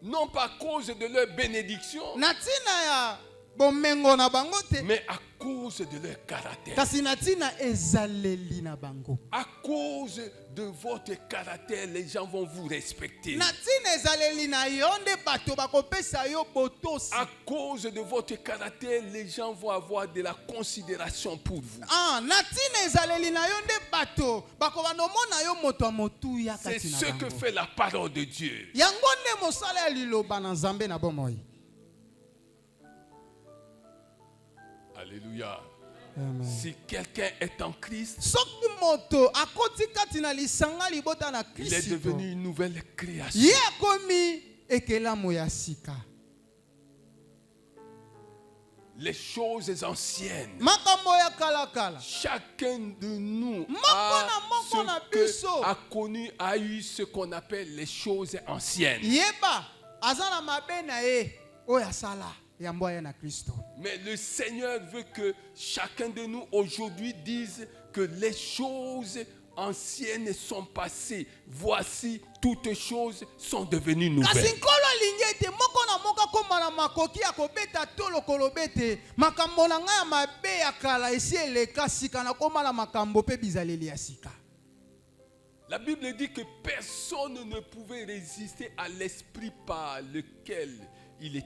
non pas à cause de leur bénédiction, na ntina ya bomengo na bango te mais à cause de leur caractère. kasi na ntina ezaleli na bango À cause de votre caractère, les gens vont vous respecter. na ntina ezaleli na yo nde bato bakopesa yo botosi À cause de votre caractère, les gens vont avoir de la considération pour vous. na ntina ezaleli na yo nde bato bakobanda omona yo moto ya motuya C'est kati na ce que bango fait la parole de Dieu. yango nde mosala ya liloba na nzambe na bomoi Alléluia. Amen. Si quelqu'un est en Christ, soki moto akoti kati na lisanga libota na il est kristo devenu une nouvelle création. ye akomi ekelamu ya sika Les choses anciennes. makambo ya kalakala Chacun de nous Moko na biso. a connu, a eu ce qu'on appelle les choses anciennes. yeba aza na mabe na ye oyo asala yambo aya na kristo Mais le Seigneur veut que chacun de nous aujourd'hui dise que les choses anciennes sont passées. Voici, toutes choses sont devenues kasi nouvelles. nkolo alingi ete moko na moko akóma na makoki ya kobeta to lokolo bete makambo na ngai ya mabe ya kala esi eleka sika nakóma na makambo mpe bizaleli ya sika La Bible dit que personne ne pouvait résister à l'esprit par lequel il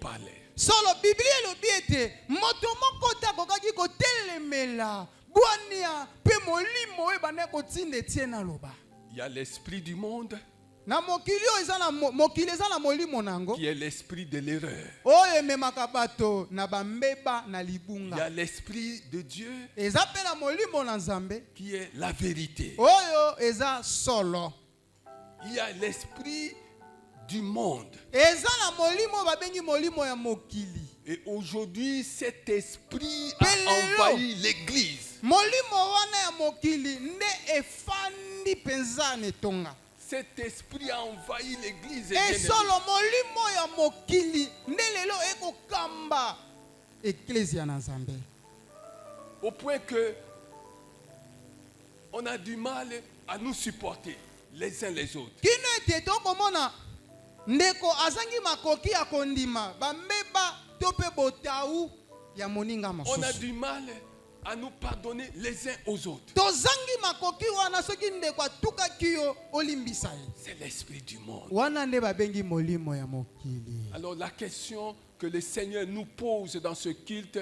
parlait. solo biblia elobi ete moto moko te akokaki kotelemela bwania mpe molimo oyo ebanda kotinda etie na loba Il y a l'esprit du monde na mokili oyo eza na mokili eza na molimo nango qui est l'esprit de l'erreur. oyo ememaka bato na bambeba na Il y libunga a l'esprit de Dieu eza mpe na molimo na nzambe qui est la vérité. oyo eza solo Il y a l'esprit du monde. eza na molimo oyo babengi molimo ya mokili Et aujourd'hui, cet esprit Pelelo. a envahi l'église. molimo wana ya mokili nde efandi mpenza na etonga Cet esprit a envahi l'église. bien-aimés. esolo molimo ya mokili nde lelo ekokamba eklesia na nzambe Au point que on a du mal à nous supporter les uns les autres. kino ete tokomona ndeko azangi makoki ya kondima bambeba to mpe botau ya moninga On a mosusu du mal à nous pardonner les uns aux autres. tozangi makoki wana soki ndeko atukaki yo olimbisa ye C'est l'esprit du monde. wana nde babengi molimo ya mokili Alors la question que le Seigneur nous pose dans ce culte,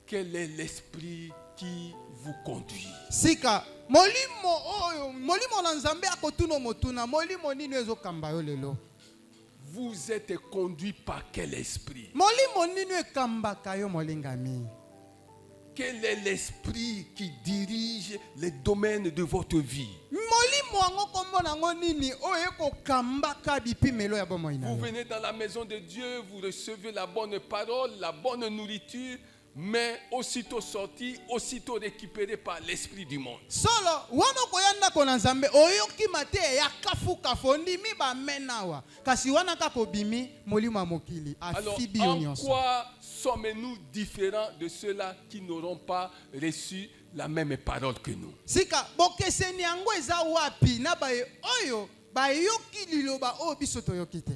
quel est l'esprit qui vous conduit? sika molimo oyo molimo na nzambe akotuna motuna molimo nini ezokamba yo lelo Vous êtes conduit par quel esprit? molimo nini ekambaka yo molingami Quel est l'esprit qui dirige les domaines de votre vie? molimo yango kombo nango nini oyo ekokambaka bipimelo ya bomoi na Vous yo venez dans la maison de Dieu, vous recevez la bonne parole, la bonne nourriture, mais aussitôt sorti, aussitôt récupéré par l'esprit du monde. solo wana okoya ndako na nzambe oyoki mate ya kafukafu ondimi bamenawa kasi wana kaka obimi molimo ya mokili Alors, afibi yo en nyonso quoi sommes-nous différents de ceux-là qui n'auront pas reçu la même parole que nous? sika bokeseni yango eza wapi na baye oyo bayoki liloba oyo biso toyoki te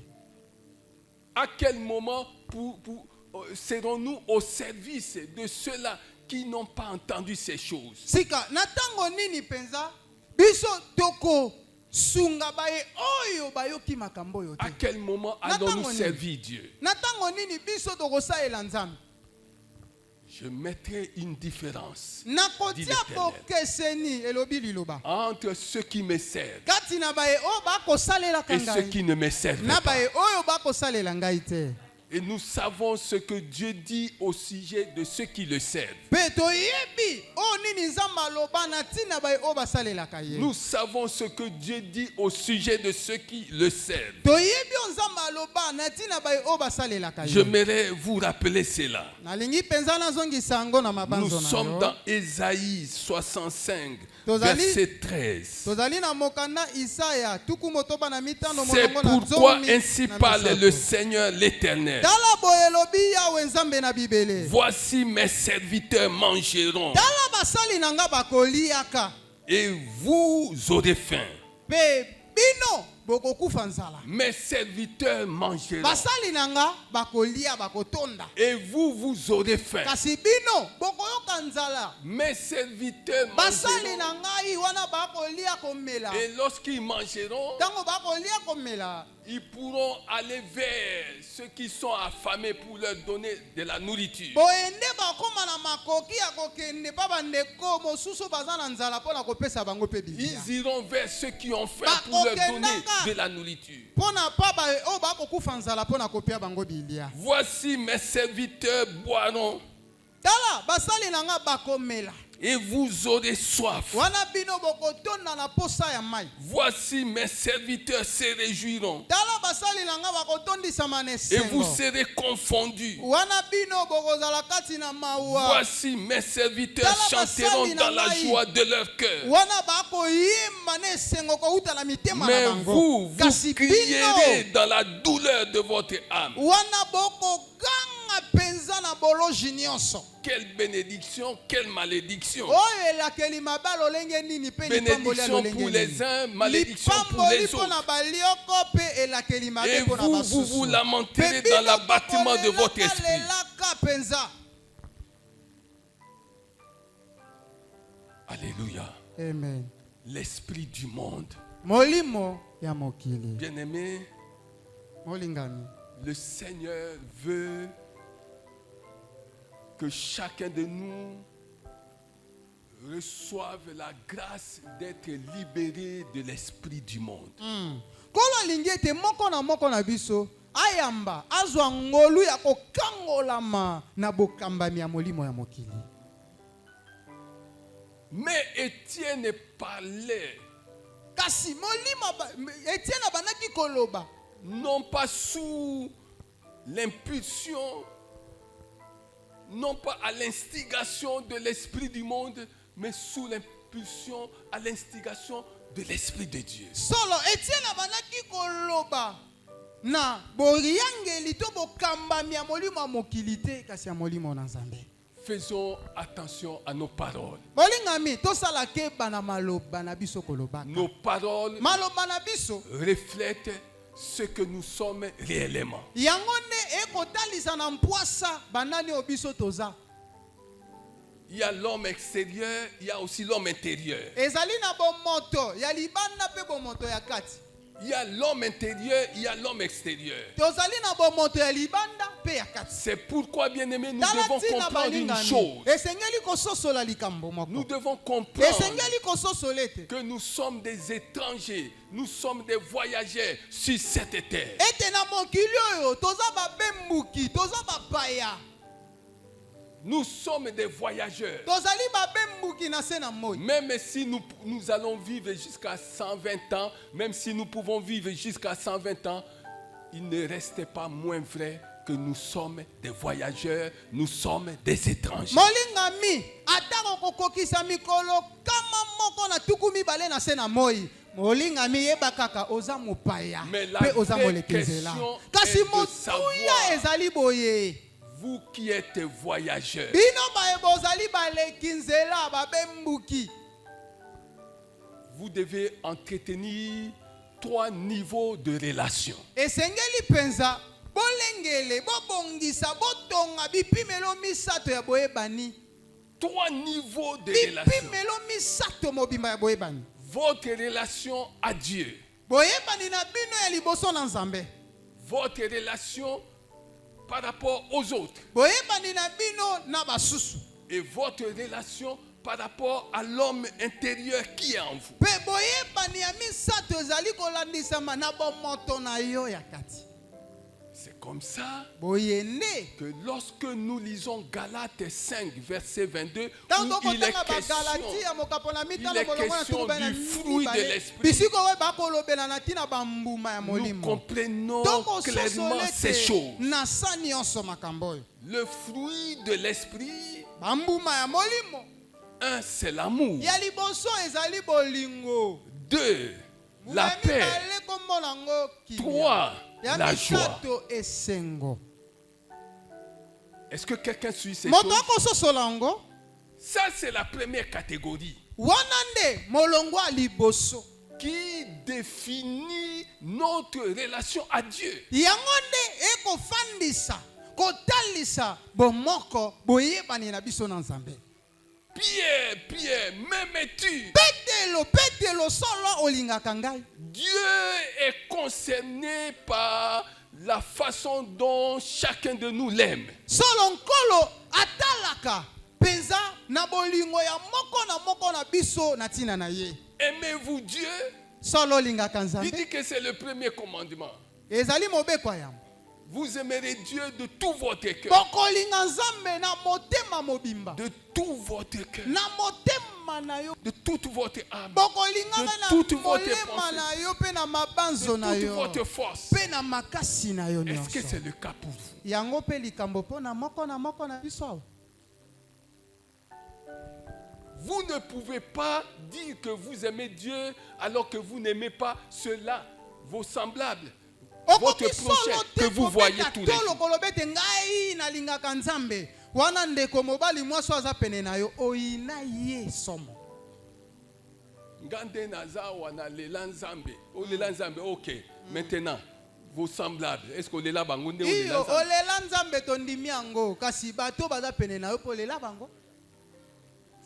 À quel moment serons-nous au service de ceux-là qui n'ont pas entendu ces choses? sika na ntango nini mpenza biso toko sunga baye oyo bayoki makambo yo te. À quel moment allons-nous servir Dieu? Natango nini biso toko saela nzambe. Je mettrai une différence Nakotia bokeseni elobi liloba. entre ceux qui me servent Kati na baye o bako salela et ceux kangai. qui ne me servent Na pas. baye oyo bako salela ngai te. Et nous savons ce que Dieu dit au sujet de ceux qui le servent. Peto yebi o nini nzamba loba na tina baye o basalela kaye. Nous savons ce que Dieu dit au sujet de ceux qui le servent. To yebi o nzamba loba na tina baye o basalela kaye. J'aimerais vous rappeler cela. Nalingi penza na zongi sango na Nous mabanzo na sommes yo. dans Ésaïe 65, Tozali- verset 13. Tozali na mokanda Isaya tuku motoba na mitano C'est molongo na pourquoi zomi ainsi na parle misato. le Seigneur l'Éternel. Tala boye lobi yawe nzambe na bibele. Voici mes serviteurs mangeront Tala basali nanga bakoliaka. et vous aurez faim. Pe bino bokokufa nzala. Mes serviteurs mangeront Basali nanga bakolia bakotonda. et vous aurez faim. Kasi bino bokoyoka nzala. Mes serviteurs Basali mangeront na ngai wana bakolia komela. et lorsqu'ils mangeront, Tango bakolia komela. ils pourront aller vers ceux qui sont affamés pour leur donner de la nourriture. Boende bakoma na makoki ya kokende pa bandeko mosusu baza na nzala pona kopesa bango pe bilia. Ils iront vers ceux qui ont faim pour leur donner de la nourriture. Pona pa ba o bakokufa nzala pona kopia bango bilia. Voici mes serviteurs boiront Tala basali nanga bakomela. et vous aurez soif. Wana bino bokotonda na posa ya mai. Voici mes serviteurs se réjouiront Tala basali nanga bakotondisa et vous manesengo. serez confondus. Wana bino bokozala kati na mawa. Voici mes serviteurs chanteront dans la joie de leur cœur. Wana bakoyemba na esengo kouta na mitema na Mais bango. vous Kasi crierez bino dans la douleur de votre âme. wana bokoganga penza na boloji nyonso. Quelle bénédiction, quelle malédiction. Oyo elakeli mabalo olenge nini pe lipamboli Bénédiction alolenge pour les nini. uns, malédiction pour Lipamboli les mpona autres. balioko pe elakeli mabe Et mpona vous basusu. vous lamenterez Pe dans bino l'abattement de votre bokolelaka esprit. lelaka penza. Alléluia. Amen. L'esprit du monde. Molimo ya mokili. Bien-aimé, Molingami. le Seigneur veut que chacun de nous reçoive la grâce d'être libéré de l'esprit du monde. Kolo lingi ete moko na biso ayamba azwa ngolu ya kokangolama na bokambami ya molimo ya mokili. Mais Étienne parlait Kasi molimo Etienne abanaki koloba non pas sous l'impulsion, non pas à l'instigation de l'esprit du monde, mais sous l'impulsion, à l'instigation de l'esprit de Dieu. solo Etienne abanaki koloba na boriyangeli to bokambami ya molimo ya mokili te kasi ya molimo na Nzambe. Faisons attention à nos paroles. Bolingami tosala keba na maloba na biso kolobaka. Nos paroles Maloba na biso reflètent ce que nous sommes réellement. yango ne ekotalisa na mpwasa banani o biso toza. Il y a l'homme extérieur, il y a aussi l'homme intérieur. Ezali na bomoto ya libanda pe bomoto ya kati. Il y a l'homme intérieur, il y a l'homme extérieur. Tozali na bomoto ya libanda pe ya kati. C'est pourquoi, bien-aimés, nous Tala devons tina comprendre une balingami. chose. Esengeli kososola likambo Nous moko. devons comprendre Esengeli kososola ete. que nous sommes des étrangers, nous sommes des voyageurs sur cette terre. Ete na mokili oyo toza babembuki, toza bapaya. Nous sommes des voyageurs. Tozali babembuki na se na moi. Même si nous allons vivre jusqu'à 120 ans, même si nous pouvons vivre jusqu'à 120 ans, il ne reste pas moins vrai que nous sommes des voyageurs, nous sommes des étrangers. Molingami atako kokokisa mikolo kama moko na tuku mibale na se na moi. Molingami yeba kaka oza mopaya Mais la pe oza vraie molekezela. question Kasi est de motuya savoir- ezali boye. Vous qui êtes voyageurs, Bino baye bozali baleki nzela babembuki. vous devez entretenir 3 niveaux de relations. Esengeli penza bolengele bobongisa botonga bipimelo misato ya boyebani. 3 niveaux de relations. Bipimelo misato mobimba ya boyebani. votre relation à Dieu, boyebani na bino ya liboso na Nzambe, votre relation par rapport aux autres boyebani na bino na basusu, et votre relation par rapport à l'homme intérieur qui est en vous. pe boyebani ya misato ezali kolandisama na bomoto na yo ya kati. C'est comme ça Boyende que lorsque nous lisons Galates 5, verset 22, où tanto il est kotanga bagalati ya mokapona mitano il est bolongo na question tukubana du fruit de l'esprit, bisiko we bakolobela na tina bambuma ya nous molimo. comprenons Toko clairement ces sosolete choses. na sa nyonso makambo oyo. Le fruit de l'esprit, Bambuma ya molimo un, c'est l'amour. ya liboso ezali bolingo. Deux, la Ya paix. mibale kombo nango kimia. Trois, Ya la joie. misato esengo. Est-ce que quelqu'un suit ces Moto choses? akososola yango Ça, c'est la première catégorie wana nde molongo ya liboso qui définit notre relation à Dieu. yango nde ekofandisa kotalisa bomoko boyebani na biso na Nzambe. Pierre, m'aimes-tu? Petelo solo olingaka ngai. Dieu est concerné par la façon dont chacun de nous l'aime. Solo nkolo atalaka penza na bolingo ya moko na biso na tina na ye. Aimez-vous Dieu? Solo olingaka Il Nzambe. dit que c'est le premier commandement. Ezali mobeko ya. Vous aimerez Dieu de tout votre cœur. Bokolinga Nzambe na motema mobimba. De tout votre cœur. Na motema na yo. De toute votre âme. Bokolinga De na toute votre molema pensée. na yo pe na mabanzo na De toute yo. votre force. Pe na makasi na yo Est-ce que nyonso. c'est le cas pour vous? Yango pe likambo po na moko na biso awa. Vous ne pouvez pas dire que vous aimez Dieu alors que vous n'aimez pas ceux-là, vos semblables, votre prochain que vous voyez tous les jours. Kolobete ngai nalingaka Nzambe. Wana ndeko mobali mwaso aza pene na yo oyina ye somo. Ngande naza wana lela nzambe. O lela nzambe, ok. Maintenant, vos semblables, est-ce que lela bango nde o lela Iyo nzambe? olela Nzambe tondimi yango kasi bato baza pene na yo po lela bango.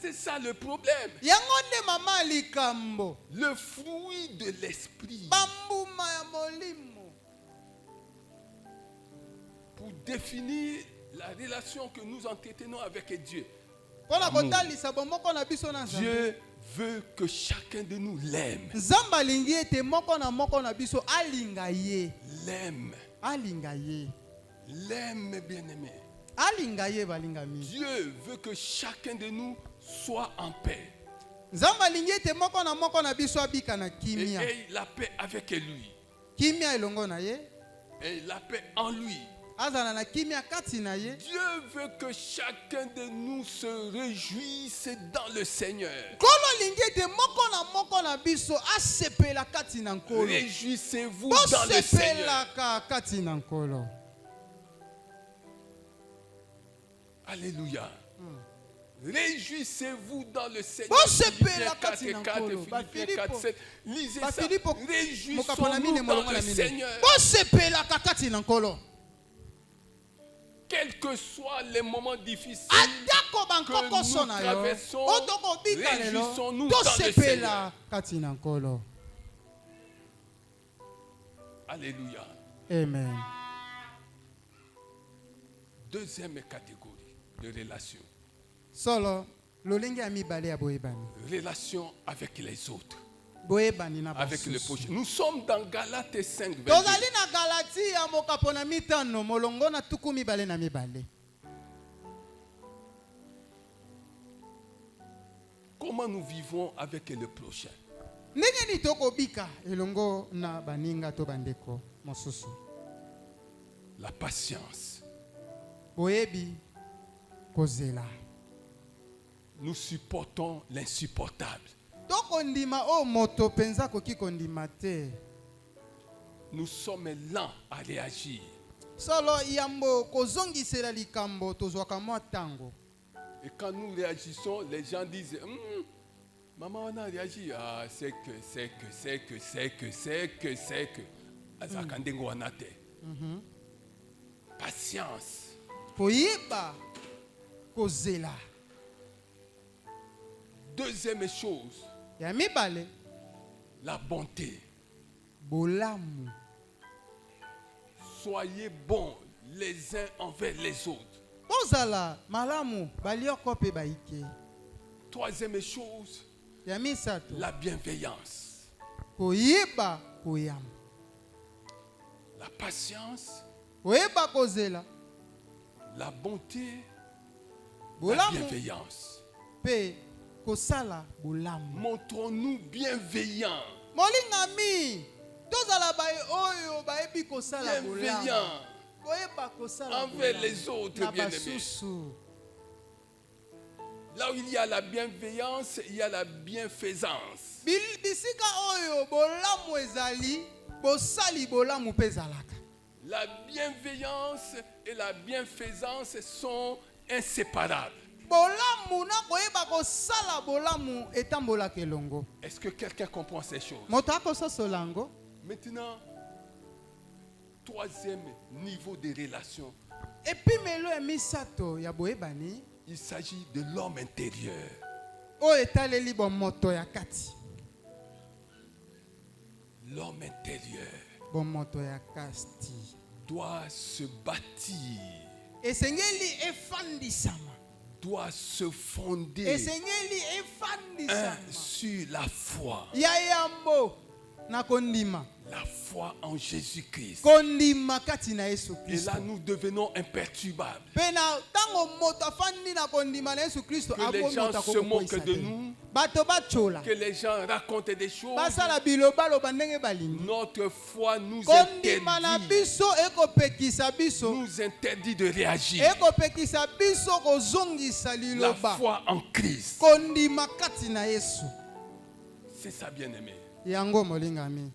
C'est ça le problème. Yango nde mama likambo. Le fruit de l'esprit. Bambuma ya molimo. Pour définir la relation que nous entretenons avec Dieu. Pona Amour. kotalisa bomoko na biso na Nzambe. Dieu veut que chacun de nous l'aime. Nzambe alingi ete moko na biso alinga ye. L'aime. Alinga ye. L'aime, bien-aimé. Alinga ye balingami. Dieu veut que chacun de nous soit en paix. Nzambe alingi ete moko na biso abika na Et kimia. ait la paix avec lui. Kimia elongo na ye. Et la paix en lui. Azana na kimia kati na ye. Dieu veut que chacun de nous se réjouisse dans le Seigneur. Kolo alingi ete moko na biso asepela kati na nkolo. Réjouissez-vous dans le Seigneur. Bosepelaka kati na nkolo. Alléluia. Réjouissez-vous dans le Seigneur. Bosepela kati na Philippiens 4, nkolo. Philippiens 4, 7. Lisez ça. Bafilipo mokapona mine Réjouissons-nous dans molongo le na mine. Seigneur. Bosepelaka kati na nkolo. Quels que soient les moments difficiles Atako que bankoko nous sona yo. traversons, Otoko bika lelo. réjouissons-nous dans le Seigneur. Tosepela kati na nkolo. Alléluia. Amen. Deuxième catégorie de relation. Solo lolenge ya mibale ya boyebani. Relation avec les autres. Boyebani na Avec le basusu. prochain. Nous sommes dans Galates 5, 22. Tozali na Galati ya mokapona mitano molongo na tuku mibale na mibale. Comment nous vivons avec le prochain? Ndenge ni tokobika elongo na baninga to bandeko mosusu. La patience. Boyebi kozela. Nous supportons l'insupportable. Tokondima o moto penza koki kondima te. Nous sommes lents à réagir. Solo yambo kozongisela likambo tozwaka mwa tango. Et quand nous réagissons, les gens disent maman, on a réagi. Ah, c'est que. Azakandengo anate. Patience. Koyeba kozela. Deuxième chose, Ya mibale la bonté. bolamu. Soyez bons les uns envers les autres. Bozala malamu balioko pe baike. Troisième chose, Ya misato. la bienveillance. Koyeba koyama. La patience, Koyeba kozela. la bonté, la Bolamu bienveillance. pe kosala bolamu. Montrons-nous bienveillants. Molingami. Tozala bae oyo baebi kosala bolamu. Bienveillants Koyeba kosala envers bolamu. les autres, Na bien-aimés. basusu. Là où il y a la bienveillance, il y a la bienfaisance. Bisika oyo bolamu ezali, bosali bolamu pe ezalaka. La bienveillance et la bienfaisance sont inséparables. Bolamu na koyeba kosala bolamu etambolaka elongo. Est-ce que quelqu'un comprend ces choses? Moto akososola yango. Maintenant, troisième niveau de relation, Epimelo ya misato ya boyebani il s'agit de l'homme intérieur. oyo etaleli bomoto ya kati. L'homme intérieur Bomoto ya kati doit se bâtir, esengeli efandisama. doit se fonder Esengeli efandisama sur la foi. ya yambo na kondima. La foi en Jésus-Christ. Kondima kati na Yesu Et Kristo. là, nous devenons imperturbables. Pena tango moto afandi na kondima na Yesu Kristo Que les gens se moquent de nous, bato bachola que les gens racontent des choses. basala biloba loba ndenge balingi. Notre foi nous Kondima na interdit, biso ekopekisa biso nous interdit de réagir. ekopekisa biso kozongisa La liloba. foi en Christ. Kondima kati na Yesu. C'est ça, bien-aimé. Yango molingami.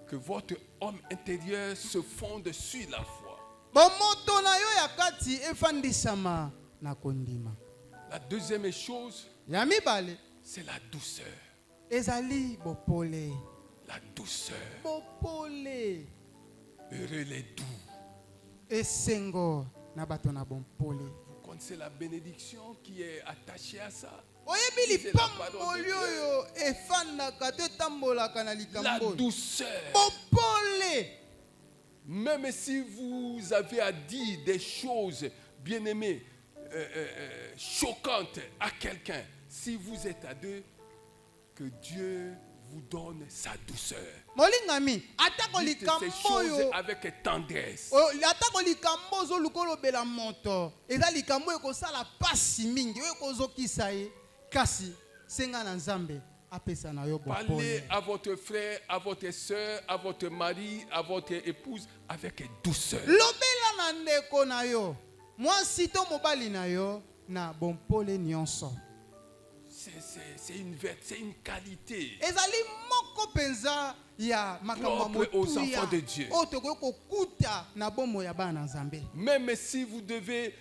Que votre homme intérieur se fonde sur la foi. Bomoto na yo ya kati efandisama na kondima. La deuxième chose, Ya mibale c'est la douceur. ezali bopole. La douceur. Bopole. Heureux les doux. Esengo na bato na bompole. Vous connaissez la bénédiction qui est attachée à ça? Oyebi C'est la parole de lipamboli Dieu. oyo efandaka te tambolaka na La likambo. douceur. Bopole. Même si vous avez à dire des choses, bien-aimées, choquantes à quelqu'un, si vous êtes à deux, que Dieu vous donne sa douceur. Molingami atako Dites ces likambo choses oyo avec tendresse. atako likambo ozolukolobela moto eza likambo ekosala pasi mingi oyo ekozokisa ye kasi senga na Nzambe apesa na yo Parlez bopole. à votre frère, à votre soeur, à votre mari, à votre épouse avec douceur. Lobela na ndeko na yo mwasi to mobali na yo na bompole nyonso. C'est une qualité Ezali moko penza ya makambo propre aux motuya enfants de Dieu. oyo tokoki kokuta na bomo ya bana Nzambe. Même si vous devez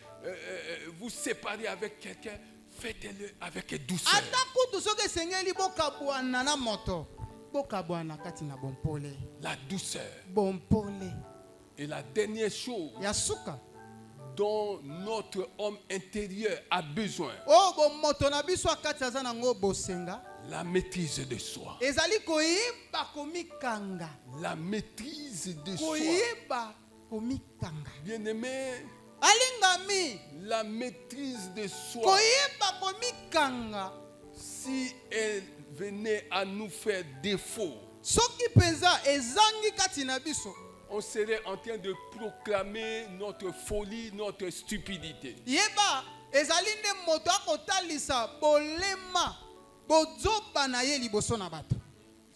vous séparer avec quelqu'un, faites-le avec douceur. Ata kutu soki esengeli bokabwana na moto bokabwana kati na bompole. La douceur. Bompole Et la dernière chose ya suka dont notre homme intérieur a besoin, oyo bomoto na biso akati aza nango bosenga la maîtrise de soi. ezali koyeba komikanga. La maîtrise de soi. Koyeba komikanga. Bien-aimé, Alingami la maîtrise de soi, koyeba komikanga. si elle venait à nous faire défaut, Soki penza ezangi kati na biso on serait en train de proclamer notre folie, notre stupidité. yeba ezali nde moto akotalisa bolema bozoba na ye liboso na bato.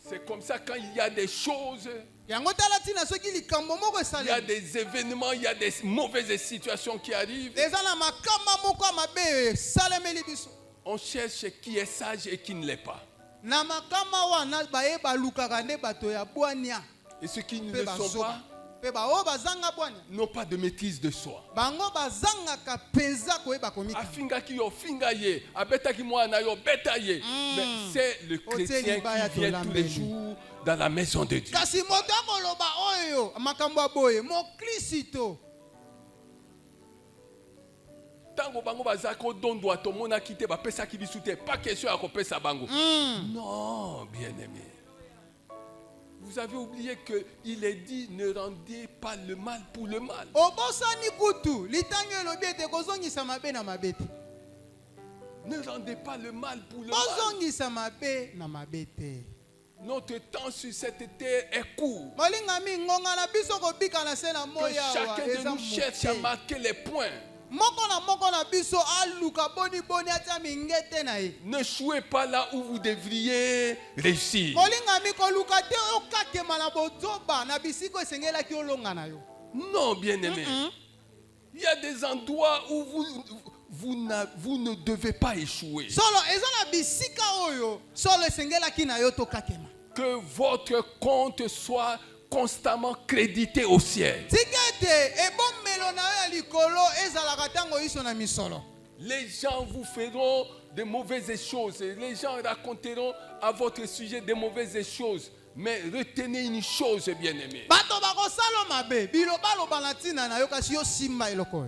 C'est comme ça quand il y a des choses, Yango tala tina soki likambo moko il y a esalemi des événements, il y a des mauvaises situations qui arrivent. eza na makama moko ya mabe esalemeli biso. On cherche qui est sage et qui ne l'est pas. Na makama wana bayeba lukaka nde bato ya bwania Et ceux qui ne pe le sont bazoba pas pe baoyo bazanga bwania n'ont pas de maîtrise de soi. bango bazangaka penza koyeba komika. Afingaki yo finga ye, abetaki mwana yo beta ye. Mais c'est le chrétien qui vient tous les jours dans la maison de Dieu. Kasi moto akoloba oyo makambo ya boye mokristo Tango bango bazako dondo atomona kite ba pesa ki bisute pas question à kopesa bango. Non, bien-aimé. Vous avez oublié que il est dit ne rendez pas le mal pour le mal. Obosani kutu litangi elobi ete kozongisa mabe na mabe te. Ne rendez pas le mal pour le mal. Kozongisa mabe na mabe te. Notre temps sur cette terre est court. Molingami ngonga na biso kobika na se na Que moya wa chacun de eza nous cherche à moke. marquer les points. Moko na biso aluka boni atia mingete na ye. Ne jouez pas là où vous devriez réussir. Molingami koluka te okakema na bozoba na bisiko esengelaki olonga na yo. Non, bien-aimé. Il y a des endroits où vous ne devez pas échouer. Solo eza na bisika oyo solo esengelaki na yo tokakema. Que votre compte soit constamment crédité au ciel. Tikete ebombelo na yo ya likolo ezalaka tango iso na misolo. Les gens vous feront de mauvaises choses. Les gens raconteront à votre sujet de mauvaises choses. Mais retenez une chose, bien-aimé. Bato bakosala mabe biloba loba na ntina na yo kasi yo simba eloko.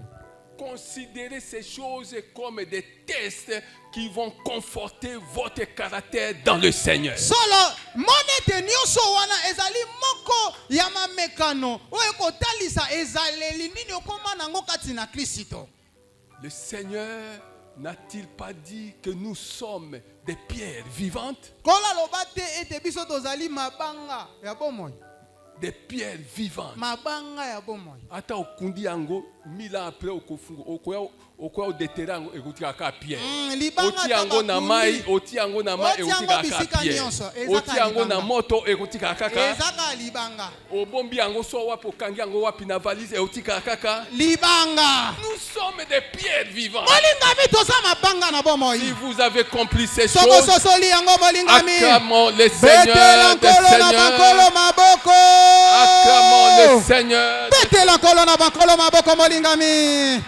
Considérez ces choses comme des tests qui vont conforter votre caractère dans le Seigneur. Solo monete nyonso wana ezali moko ya mamekano oyo kotalisa ezaleli nini okoma nango kati na Kristo. Le Seigneur n'a-t-il pas dit que nous sommes des pierres vivantes? Kola loba te ete biso tozali mabanga ya bomoi. Des pierres vivantes. Mabanga ya bomoi. Ata okundi yango 1000 ans après okofungo okoya odetera yango ekotika kaka pierre. Oti yango na mai, oti yango na mai ekotika kaka pierre. Oti yango na moto ekotika kaka. Ezaka libanga. Obombi yango so wapi okangi yango wapi na valise ekotika kaka. Libanga. Nous sommes des pierres vivantes. Molingami toza mabanga na bomoi. Si vous avez compris ces Soko choses, sosoli yango molingami. acclamons le Seigneur des Seigneurs. Acclamons le Seigneur. Betela nkolo na bakolo maboko molingami.